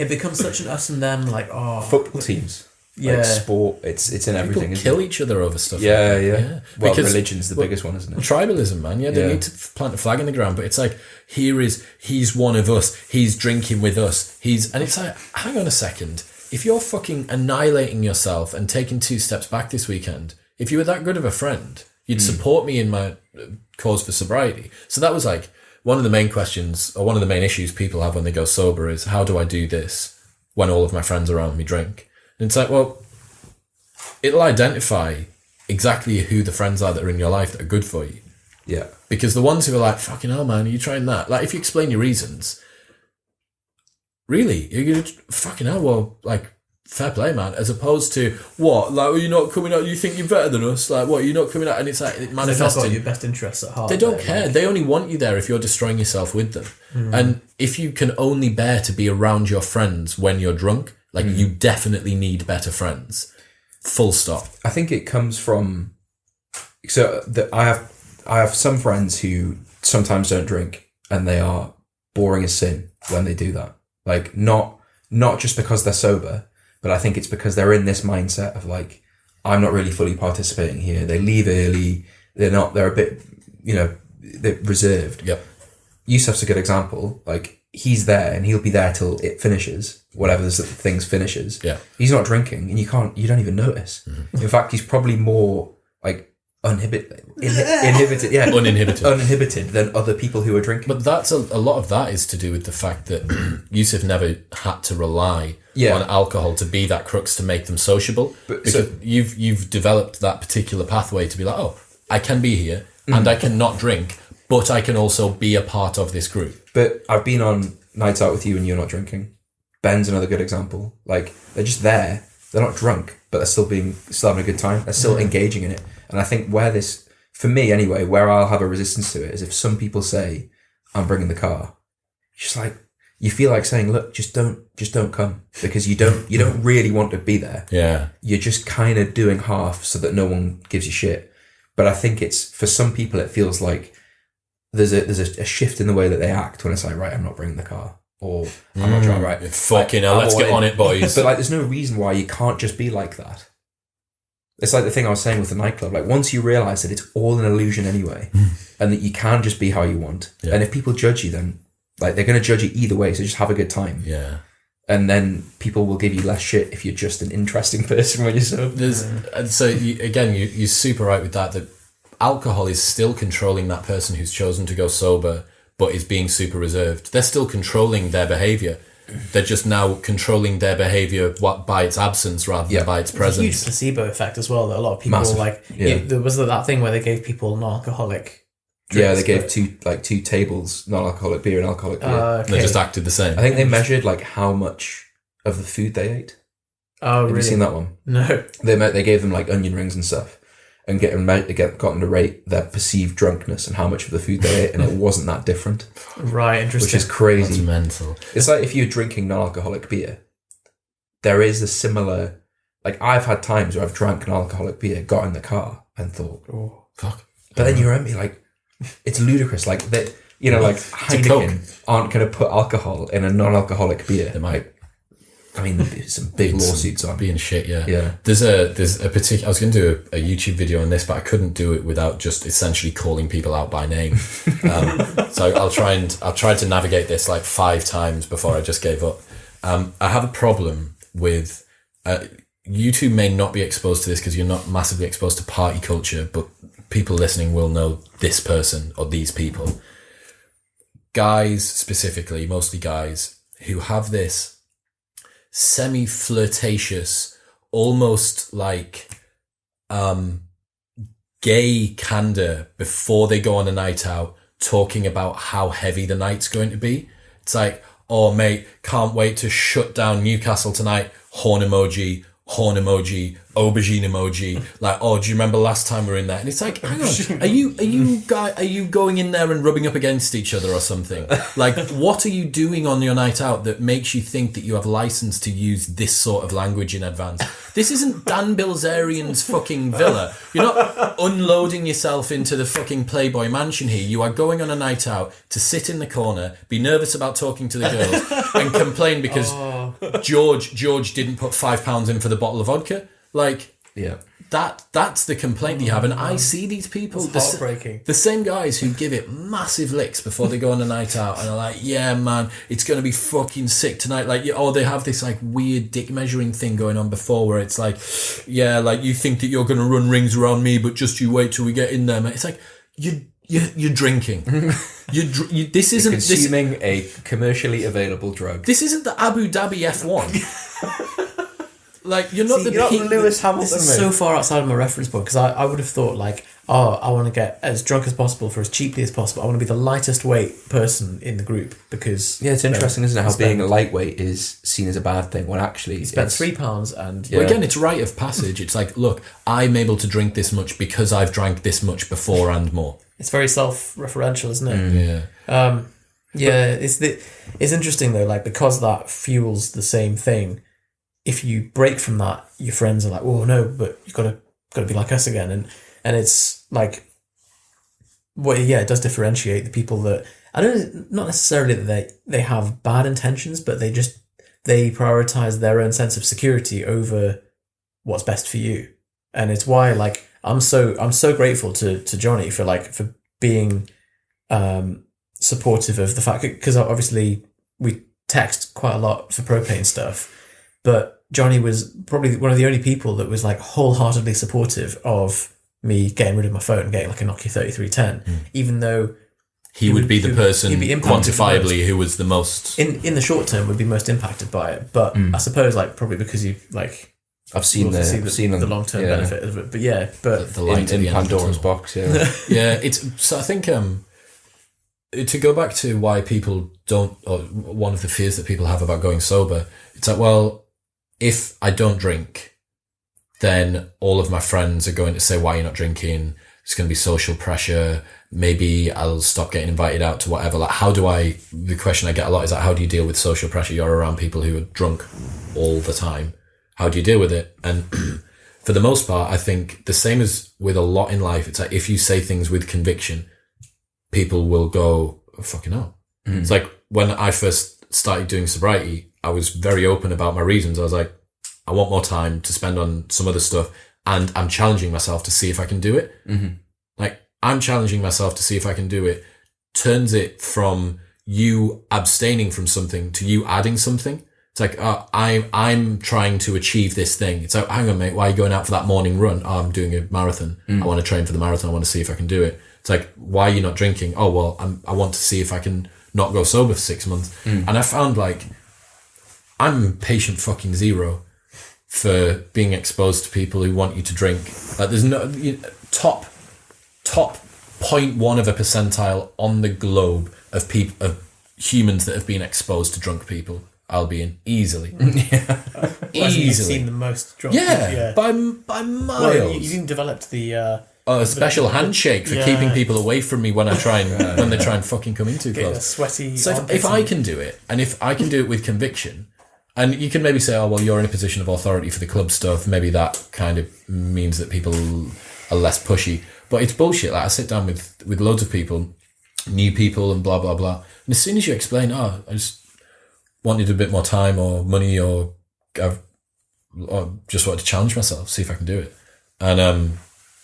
it becomes such an us and them. Like, oh, football teams. Yeah, like sport. It's in everything. People kill each other over stuff. Yeah, like yeah. Well, because religion's the biggest one, isn't it? Tribalism, man. Yeah, they need to plant a flag in the ground, but it's like, he's one of us. He's drinking with us. And it's like, hang on a second. If you're fucking annihilating yourself and taking 2 steps back this weekend, if you were that good of a friend, you'd support me in my cause for sobriety. So that was like one of the main questions, or one of the main issues people have when they go sober is, how do I do this when all of my friends around me drink? And it's like, well, it'll identify exactly who the friends are that are in your life that are good for you. Yeah. Because the ones who are like, fucking hell, man, are you trying that? Like, if you explain your reasons, really, you're going to, fucking hell, well, like, fair play, man. As opposed to, what? Like, are you not coming out? You think you're better than us? Like, what? You're not coming out? And it's like, it manifests. They've not got your best interests at heart. They don't care. Like, they only want you there if you're destroying yourself with them. And if you can only bear to be around your friends when you're drunk, like, you definitely need better friends. Full stop. I think it comes from. So I have some friends who sometimes don't drink, and they are boring as sin when they do that. Like, not just because they're sober, but I think it's because they're in this mindset of like, I'm not really fully participating here. They leave early. They're a bit, they're reserved. Yep. Yusef's a good example. Like, he's there and he'll be there till it finishes, whatever the things finishes. Yeah. He's not drinking and you don't even notice. In fact, he's probably more like uninhibited than other people who are drinking. But that's a lot of that is to do with the fact that Yusef never had to rely on alcohol to be that crux to make them sociable. Because you've developed that particular pathway to be like, oh, I can be here and I can not drink, but I can also be a part of this group. But I've been on nights out with you and you're not drinking. Ben's another good example. Like, they're just there. They're not drunk, but they're still having a good time. They're still engaging in it. And I think for me anyway, where I'll have a resistance to it is if some people say, I'm bringing the car. Just like, you feel like saying, look, just don't come, because you don't really want to be there. Yeah. You're just kind of doing half so that no one gives you shit. But I think it's, for some people, it feels like there's a shift in the way that they act when it's like, right, I'm not bringing the car. or I'm not drunk, right? Fucking hell, let's get on it, boys. But like, there's no reason why you can't just be like that. It's like the thing I was saying with the nightclub. Like, once you realise that it's all an illusion anyway, and that you can just be how you want, and if people judge you, then like they're going to judge you either way. So just have a good time. Yeah. And then people will give you less shit if you're just an interesting person when you're sober. And so you're super right with that alcohol is still controlling that person who's chosen to go sober, but is being super reserved. They're still controlling their behaviour. They're just now controlling their behaviour by its absence rather than by its presence. There's a huge placebo effect as well. That a lot of people there was that thing where they gave people non-alcoholic drinks. Yeah, they gave two tables non-alcoholic beer and alcoholic beer. Okay. They just acted the same. I think they measured like how much of the food they ate. Oh, really? Have you seen that one? No. They gave them like onion rings and stuff, and got them to rate their perceived drunkenness and how much of the food they ate, and it wasn't that different. Right, interesting. Which is crazy. That's mental. It's like if you're drinking non-alcoholic beer, there is a similar. Like, I've had times where I've drank non-alcoholic beer, got in the car, and thought, "Oh, fuck!" But then you remember, like, it's ludicrous. Like that, like Heineken aren't going to put alcohol in a non-alcoholic beer. They might. I mean, there's some big lawsuits on being shit. Yeah. There's a particular. I was going to do a YouTube video on this, but I couldn't do it without just essentially calling people out by name. So I'll try to navigate this like 5 times before I just gave up. I have a problem with. You two may not be exposed to this because you're not massively exposed to party culture, but people listening will know this person or these people. Guys, specifically, mostly guys, who have this semi-flirtatious, almost like gay candor before they go on a night out, talking about how heavy the night's going to be. It's like, oh mate, can't wait to shut down Newcastle tonight, horn emoji, aubergine emoji. Like, oh, do you remember last time we were in there? And it's like, hang on, are you going in there and rubbing up against each other or something? Like, what are you doing on your night out that makes you think that you have license to use this sort of language in advance? This isn't Dan Bilzerian's fucking villa. You're not unloading yourself into the fucking Playboy mansion here. You are going on a night out to sit in the corner, be nervous about talking to the girls, and complain because George didn't put £5 in for the bottle of vodka. Like, yeah, that's the complaint that you have. And I see these people, heartbreaking. The same guys who give it massive licks before they go on a night out and are like, yeah, man, it's going to be fucking sick tonight. Like, they have this like weird dick measuring thing going on before where it's like, yeah, like you think that you're going to run rings around me, but just you wait till we get in there, man. It's like, you're drinking. This isn't consuming a commercially available drug. This isn't the Abu Dhabi F1. Like, you're not Lewis Hamilton. This is so far outside of my reference point because I would have thought like, I want to get as drunk as possible for as cheaply as possible. I want to be the lightest weight person in the group because it's interesting, isn't it? How being a lightweight is seen as a bad thing when actually you spent £3 and well, again, it's rite of passage. It's like, look, I'm able to drink this much because I've drank this much before and more. It's very self-referential, isn't it? It's interesting though, like because that fuels the same thing. If you break from that, your friends are like, "Oh no, but you've got to be like us again," and it's like, it does differentiate the people that not necessarily that they have bad intentions, but they prioritize their own sense of security over what's best for you, and it's why like I'm so grateful to Jonny for being supportive of the fact because obviously we text quite a lot for propane stuff. But Jonny was probably one of the only people that was like wholeheartedly supportive of me getting rid of my phone and getting like a Nokia 3310, even though he would be the person quantifiably who was the most in the short term would be most impacted by it. But I suppose like probably because you like I've seen the long term benefit of it. But the light in Pandora's box. So I think to go back to why people don't, or one of the fears that people have about going sober, it's like, well, if I don't drink, then all of my friends are going to say, why are you not drinking? It's going to be social pressure. Maybe I'll stop getting invited out to whatever. Like, the question I get a lot is like, how do you deal with social pressure? You're around people who are drunk all the time. How do you deal with it? And for the most part, I think the same as with a lot in life, it's like, if you say things with conviction, people will go, oh, fucking hell. It's like when I first started doing sobriety, I was very open about my reasons. I was like, I want more time to spend on some other stuff, and I'm challenging myself to see if I can do it. Mm-hmm. Like, I'm challenging myself to see if I can do it, turns it from you abstaining from something to you adding something. It's like, I'm trying to achieve this thing. It's like, hang on, mate, why are you going out for that morning run? Oh, I'm doing a marathon. I want to train for the marathon. I want to see if I can do it. It's like, why are you not drinking? Oh, well, I want to see if I can not go sober for 6 months. And I found, like, I'm patient fucking zero for being exposed to people who want you to drink. Like, there's no top 0.1 of a percentile on the globe of people, of humans that have been exposed to drunk people. I'll be in easily. Easily. You've seen the most drunk people. Yeah, by miles. Well, you even developed the... a special handshake for keeping people away from me when I try and when they try and fucking come in too Getting a close. sweaty... So if I can do it, and if I can do it with conviction, and you can maybe say, oh, well, you're in a position of authority for the club stuff, maybe that kind of means that people are less pushy. But it's bullshit. Like, I sit down with loads of people, new people and blah, blah, blah. And as soon as you explain, I just wanted a bit more time or money, or just wanted to challenge myself, see if I can do it. And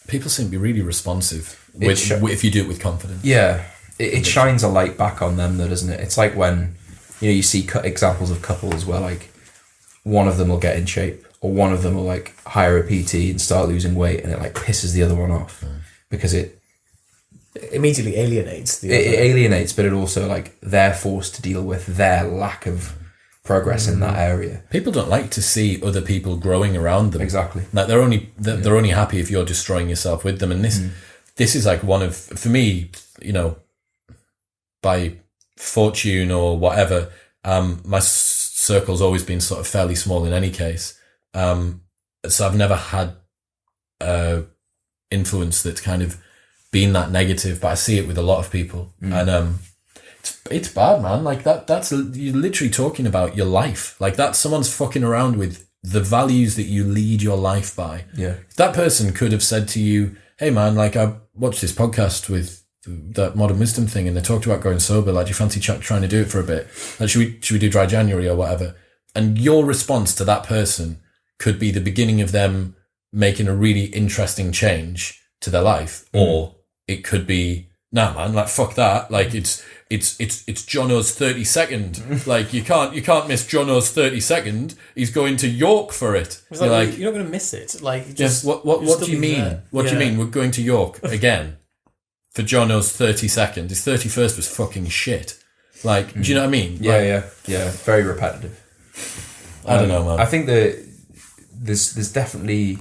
people seem to be really responsive if you do it with confidence. Yeah, it shines a light back on them, though, doesn't it? It's like when you see examples of couples where, like, one of them will get in shape, or one of them will, like, hire a PT and start losing weight, and it, like, pisses the other one off because it immediately alienates the it alienates, but it also, like, they're forced to deal with their lack of progress in that area. People don't like to see other people growing around them. Exactly. Like, they're only happy if you're destroying yourself with them. And this is like one of, for me, by fortune or whatever, my circle's always been sort of fairly small in any case. So I've never had influence that's kind of been that negative, but I see it with a lot of people. And it's bad, man. Like, that's you're literally talking about your life. Like, that's someone's fucking around with the values that you lead your life by. Yeah. That person could have said to you, hey man, like, I watched this podcast with that modern wisdom thing, and they talked about going sober. Like, do you fancy trying to do it for a bit? Like, should we do dry January or whatever? And your response to that person could be the beginning of them making a really interesting change to their life. Or it could be, nah man, like, fuck that. Like, it's Jono's 32nd. Like, you can't miss Jono's 32nd. He's going to York for it. It's like, you're not going to miss it. Like, just, what do you mean? There. What do you mean? We're going to York again for Jono's 32nd. His 31st was fucking shit. Like, do you know what I mean? Yeah. Very repetitive. I don't know, man. I think that there's definitely,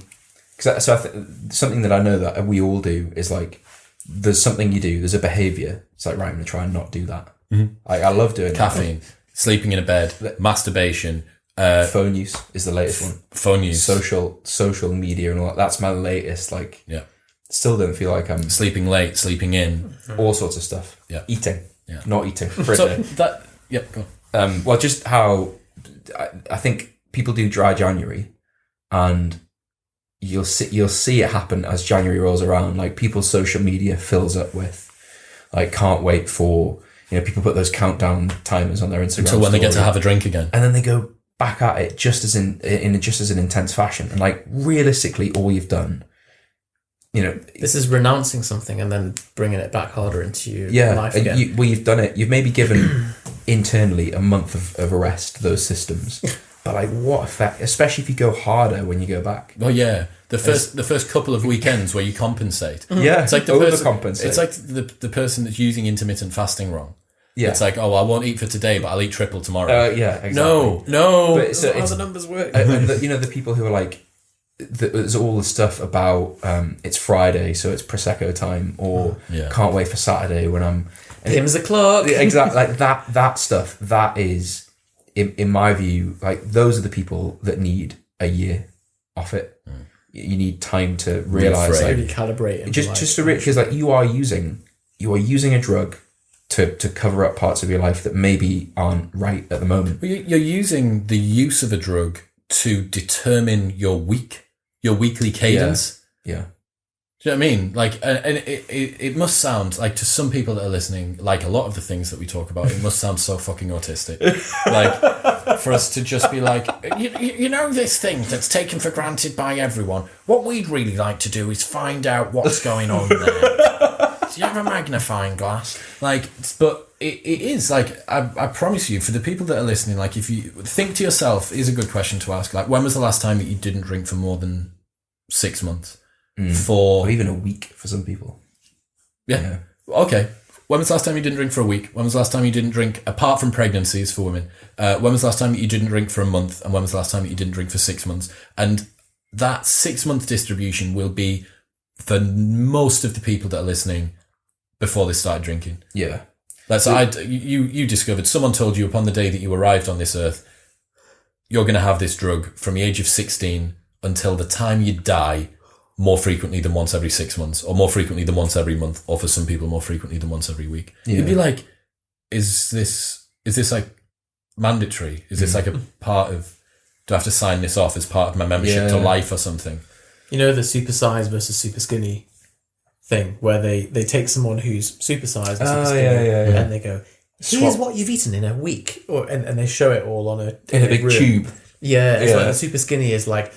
something that I know that we all do is, like, there's something you do, there's a behaviour. It's like, right, I'm going to try and not do that. I love doing caffeine, sleeping in a bed, masturbation. Phone use is the latest one. Phone use. Social media and all that. That's my latest, like, still don't feel like I'm... Sleeping late, sleeping in. All sorts of stuff. Yeah. Eating. Yeah. Not eating. So go on. Well, just how... I think people do dry January, and you'll see it happen as January rolls around. Like, people's social media fills up with, like, can't wait for, people put those countdown timers on their Instagram until when they get to have a drink again, and then they go back at it just as an intense fashion. And, like, realistically, all you've done, this is renouncing something and then bringing it back harder into your life again. You've done it. You've maybe given internally a month of a rest to those systems. But, like, what effect, especially if you go harder when you go back. Oh yeah, the first couple of weekends where you compensate. Yeah, it's like overcompensate. It's like the person that's using intermittent fasting wrong. Yeah, it's like, oh, I won't eat for today, but I'll eat triple tomorrow. Yeah, exactly. No. But so how the numbers work. The people who are like, there's all the stuff about it's Friday, so it's Prosecco time, or can't wait for Saturday when I'm Him's the clock. Exactly, like that stuff. That is. In my view, like, those are the people that need a year off it. You need time to realise, like, recalibrate, just to because, like, you are using a drug to cover up parts of your life that maybe aren't right at the moment. Well, you're using the use of a drug to determine your weekly cadence. Yeah. Do you know what I mean? Like, and it must sound like to some people that are listening, like a lot of the things that we talk about, it must sound so fucking autistic. Like, for us to just be like, you know, this thing that's taken for granted by everyone. What we'd really like to do is find out what's going on there. Do you have a magnifying glass? Like, but it is like, I promise you, for the people that are listening, like, if you think to yourself, is a good question to ask. Like, when was the last time that you didn't drink for more than 6 months? Or even a week for some people. Yeah. Okay. When was the last time you didn't drink for a week? When was the last time you didn't drink, apart from pregnancies for women? When was the last time you didn't drink for a month? And when was the last time you didn't drink for 6 months? And that 6 month distribution will be for most of the people that are listening before they started drinking. Yeah. You discovered, someone told you upon the day that you arrived on this earth, you're going to have this drug from the age of 16 until the time you die, more frequently than once every 6 months, or more frequently than once every month, or for some people more frequently than once every week. Yeah. You'd be like, is this like mandatory? Is this like a part of, do I have to sign this off as part of my membership to life or something? You know, the super size versus super skinny thing, where they take someone who's super sized and super skinny, and they go, here's what you've eaten in a week, and they show it all on a big room. Tube. Yeah, it's like the super skinny is like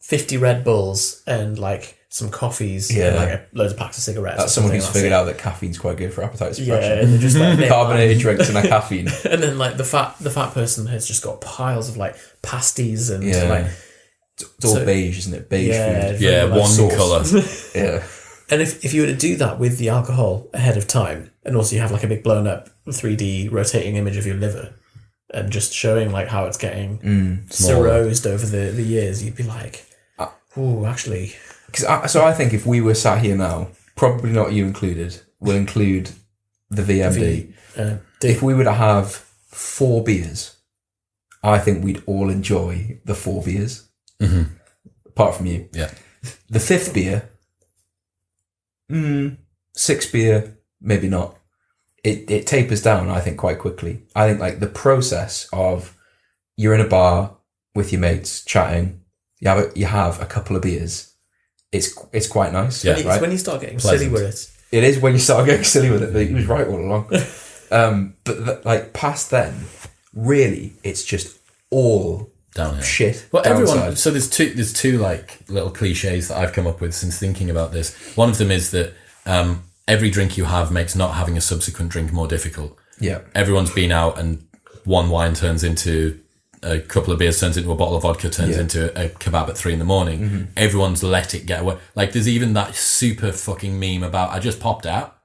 50 Red Bulls and like some coffees and like loads of packs of cigarettes. That's someone who's figured out that caffeine's quite good for appetite suppression. Yeah, and they're just like carbonated drinks and a caffeine. And then like the fat person has just got piles of like pasties and like it's all beige, isn't it? Beige food. Yeah, like one colour. Yeah. And if you were to do that with the alcohol ahead of time, and also you have like a big blown up 3D rotating image of your liver, and just showing like how it's getting cirrhosed over the years, you'd be like, oh, actually. So I think if we were sat here now, probably not you included, we'll include the VMD. If we were to have 4 beers, I think we'd all enjoy the 4 beers. Mm-hmm. Apart from you. Yeah. The 5th beer, 6th beer, maybe not. It tapers down, I think, quite quickly. I think like the process of you're in a bar with your mates chatting, you have a couple of beers. It's quite nice. Yeah, it's when you start getting silly with it. It is when you start getting silly with it. He was right all along. But like past then, really, it's just all downhill shit. Well, everyone. So there's two like little cliches that I've come up with since thinking about this. One of them is that every drink you have makes not having a subsequent drink more difficult. Yeah, everyone's been out and one wine turns into a couple of beers, turns into a bottle of vodka, turns into a kebab at 3 a.m. Mm-hmm. Everyone's let it get away. Like there's even that super fucking meme about I just popped out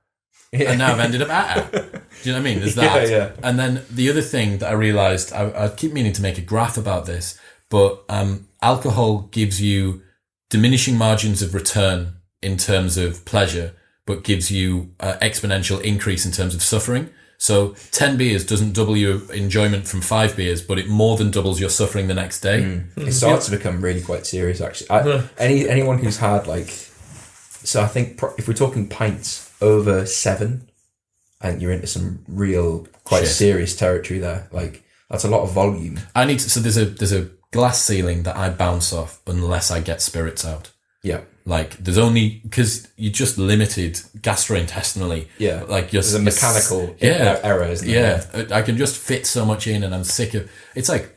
and now I've ended up out. Do you know what I mean? There's that. Yeah. And then the other thing that I realised, I keep meaning to make a graph about this, but alcohol gives you diminishing margins of return in terms of pleasure, but gives you exponential increase in terms of suffering. So 10 beers doesn't double your enjoyment from 5 beers, but it more than doubles your suffering the next day. It starts to become really quite serious, actually. Anyone who's had like, so I think if we're talking pints over 7, I think you're into some real quite serious territory there. Like that's a lot of volume. So there's a glass ceiling that I bounce off unless I get spirits out. Yeah. Like there's only, because you're just limited gastrointestinally. Yeah. Like there's a mechanical error, isn't there? Yeah. I can just fit so much in and I'm sick of, it's like,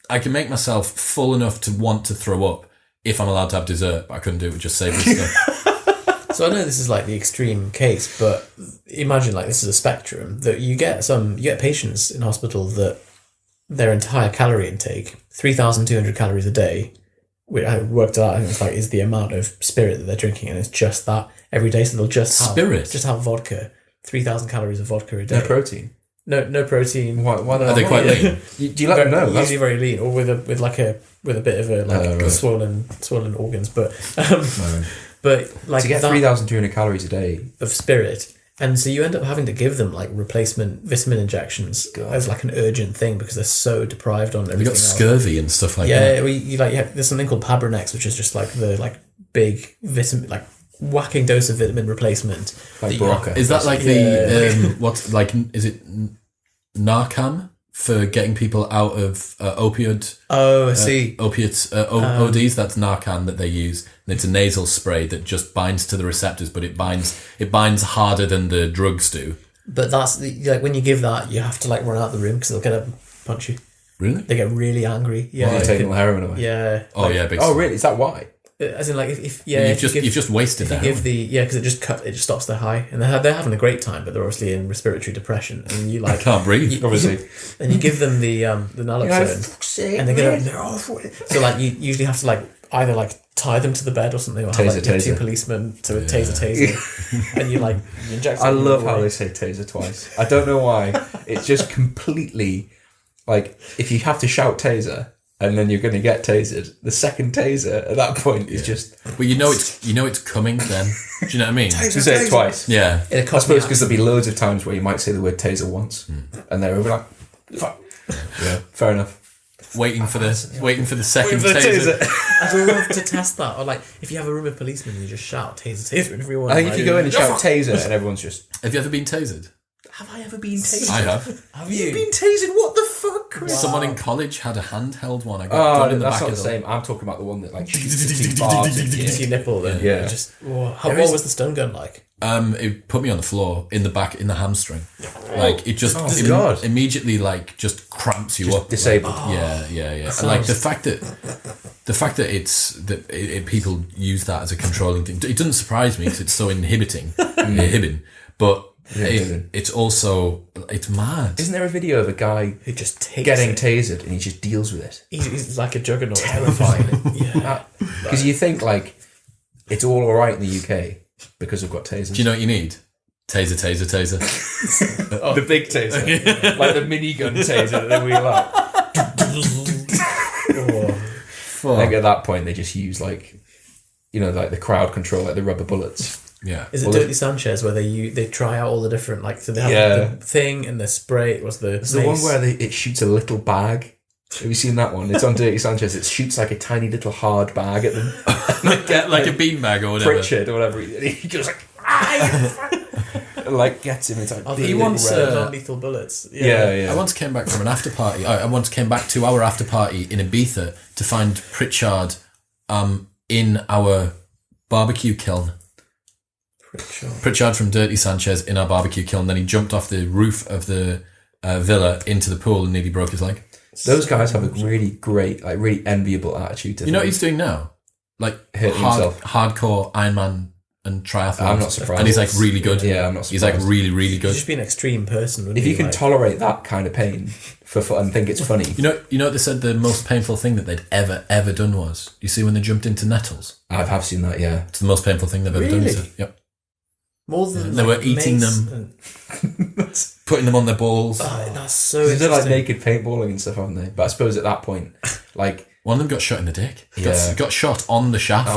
I can make myself full enough to want to throw up if I'm allowed to have dessert, but I couldn't do it with just savoury stuff. So I know this is like the extreme case, but imagine like this is a spectrum that you get patients in hospital that their entire calorie intake, 3,200 calories a day, which I worked out, I think it's like is the amount of spirit that they're drinking, and it's just that every day. So they'll just have vodka, 3,000 calories of vodka a day. No protein. No protein. Why are they quite lean? Do you let them know? Usually very lean, or with a bit of a swollen organs, but but like to get 3,200 calories a day of spirit. And so you end up having to give them like replacement vitamin injections as like an urgent thing because they're so deprived on everything. You got scurvy and stuff like that. Yeah, there's something called Pabrinex, which is just like the big vitamin, like whacking dose of vitamin replacement. Like Barocca. Is that like the is it Narcan for getting people out of opiates. ODs. That's Narcan that they use. And it's a nasal spray that just binds to the receptors, but it binds harder than the drugs do. But that's like when you give that, you have to like run out of the room because they'll get up and punch you. Really? They get really angry. Yeah, You're taking all heroin away. Yeah. Oh yeah. Big Oh really? Is that why? As in, like, if you've just wasted that. Because it just stops their high, and they're having a great time, but they're obviously in respiratory depression, and you like can't breathe, obviously. And you give them the naloxone, and they get up. So like you usually have to like either like tie them to the bed or something, or have like two policemen to a taser, and you like you inject. I love how they say taser twice. I don't know why. It's just completely like if you have to shout taser. And then you're going to get tasered. The second taser at that point is just. Well, you know it's coming. Then do you know what I mean? You say it twice. Yeah. I suppose because there'll be loads of times where you might say the word taser once, and they're over like, fuck. Yeah, fair enough. Waiting for the second taser. I'd love to test that. Or like if you have a room of policemen, you just shout taser, and everyone. I think if you go in and shout taser, and everyone's just. Have you ever been tasered? Have I ever been tasered? I have. Have you been tasered? What the fuck? Wow. Someone in college had a handheld one. I got done in the that's back not of the same. I'm talking about the one that like shoots the barbs into your nipple. Then yeah. What was the stun gun like? It put me on the floor in the back in the hamstring. Like it just immediately like just cramps you just up. Disabled. Like, yeah. And like the fact that people use that as a controlling thing. It doesn't surprise me because it's so inhibiting, but. It's also it's mad. Isn't there a video of a guy who just takes getting tasered and he just deals with it? He's like a juggernaut. Terrifying. Yeah. Because you think like it's all right in the UK because we've got tasers. Do you know what you need? Taser. The big taser, like the minigun taser that we like. I think at that point they just use like the crowd control, like the rubber bullets. Yeah. Is it Dirty Sanchez where they try out all the different so they have the thing and the spray? It was the one where it shoots a little bag. Have you seen that one? It's on Dirty Sanchez. It shoots like a tiny little hard bag at them, like a beanbag or whatever. Pritchard or whatever. He just like gets him. It's like he wants non-lethal bullets. Yeah. I once came back from an after party. I once came back to our after party in Ibiza to find Pritchard in our barbecue kiln. Pritchard from Dirty Sanchez in our barbecue kiln. Then he jumped off the roof of the villa into the pool and nearly broke his leg. Those guys have a really great, like really enviable attitude to You know what he's doing now? Like hardcore Ironman and triathlon. I'm not surprised. And he's like really good. Yeah, I'm not surprised. He's like really, really good. He's just be an extreme person. If you can tolerate that kind of pain for fun and think it's funny. You know what they said the most painful thing that they'd ever done was? You see when they jumped into nettles? I have seen that, yeah. It's the most painful thing they've ever done. He said. Yep. More than they were eating them, putting them on their balls. Oh, that's so They're interesting. like naked paintballing and stuff, haven't they? But I suppose at that point, like one of them got shot in the dick. Yeah. Got shot on the shaft.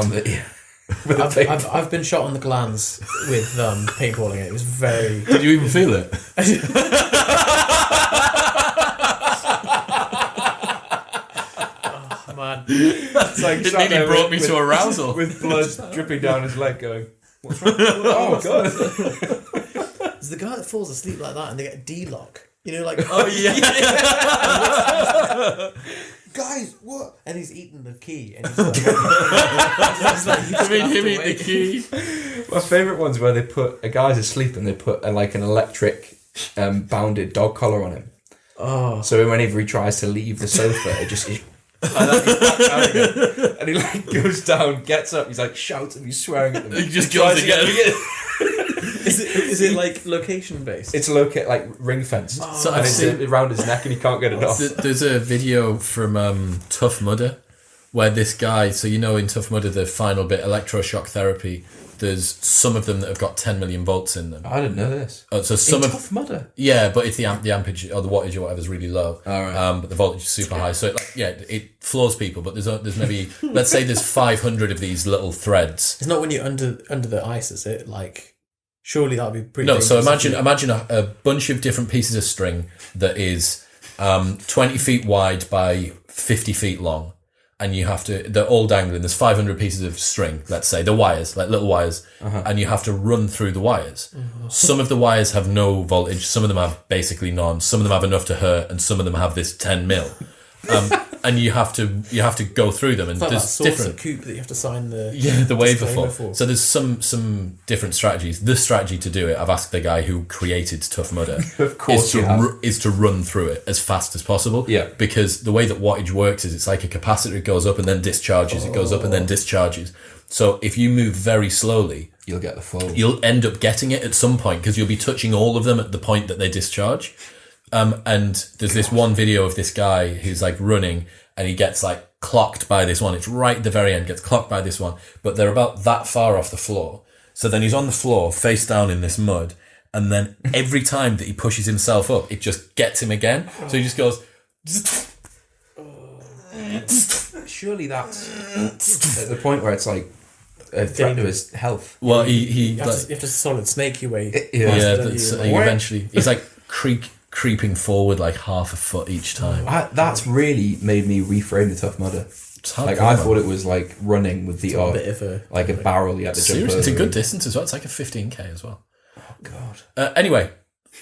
I've been shot on the glands with paintballing. It was very. Did you even feel it? Oh man! It's like it nearly brought me to arousal with blood dripping down his leg. Going, what's wrong? Oh god! It's the guy that falls asleep like that and they get a D-lock. Oh yeah. Guys, what? And he's eating the key. And he's like, him eat the key. My favourite one's where they put a guy's asleep and they put an electric bounded dog collar on him. Oh. So whenever he tries to leave the sofa, it just and he like goes down, gets up, he's like shouts and he's swearing at them. He just goes again. Is it like location based? It's like ring fenced. So and it's around his neck and he can't get it off. There's a video from Tough Mudder where this guy, so in Tough Mudder the final bit, electroshock therapy, there's some of them that have got 10 million volts in them. I didn't know this. So some Tough Mudder? Yeah, but it's the ampage or the wattage or whatever is really low. All right. But the voltage is super high. So it floors people, but there's maybe, let's say there's 500 of these little threads. It's not when you're under the ice, is it? Like, surely that would be pretty. No, so imagine a bunch of different pieces of string that is 20 feet wide by 50 feet long. and they're all dangling. There's 500 pieces of string, let's say, the wires, like little wires, and you have to run through the wires. Some of the wires have no voltage, some of them have basically none, some of them have enough to hurt, and some of them have this 10 mil. And you have to go through them, and It's like there's that different coop that you have to sign the waiver disclaimer for. So there's some different strategies. The strategy to do it, I've asked the guy who created Tough Mudder, Of course is to run through it as fast as possible. Yeah. Because the way that wattage works is it's like a capacitor. It goes up and then discharges. It goes up and then discharges. So if you move very slowly, You'll get the flow. you'll end up getting it at some point because you'll be touching all of them at the point that they discharge. And there's this one video of this guy who's like running and he gets like clocked by this one. It's right at the very end, gets clocked by this one, but they're about that far off the floor. So then he's on the floor, face down in this mud. And then every time that he pushes himself up, it just gets him again. So he just goes, Surely that's at the point where it's like a threat to his health. well, You have to solid snake your way. he's like creeping forward like half a foot each time. That's really made me reframe the Tough Mudder. Like I thought it was like running with the a bit of a like a barrel you had to jump Seriously, it's a over. good distance as well. It's like a 15k as well. Oh god. Anyway,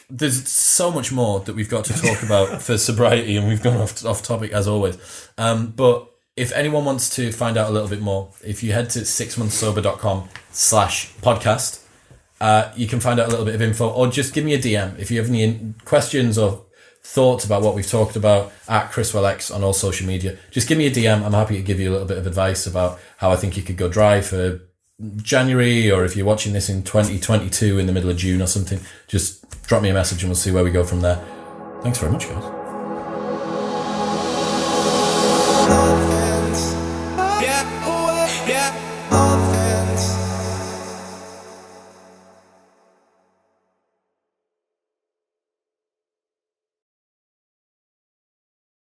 there's so much more that we've got to talk about for sobriety, and we've gone off topic as always. But if anyone wants to find out a little bit more, if you head to 6monthssober.com/podcast, you can find out a little bit of info, or just give me a DM if you have any questions or thoughts about what we've talked about at ChriswellX on all social media. Just give me a DM. I'm happy to give you a little bit of advice about how I think you could go dry for January, or if you're watching this in 2022 in the middle of June or something, just drop me a message and we'll see where we go from there. Thanks very much, guys.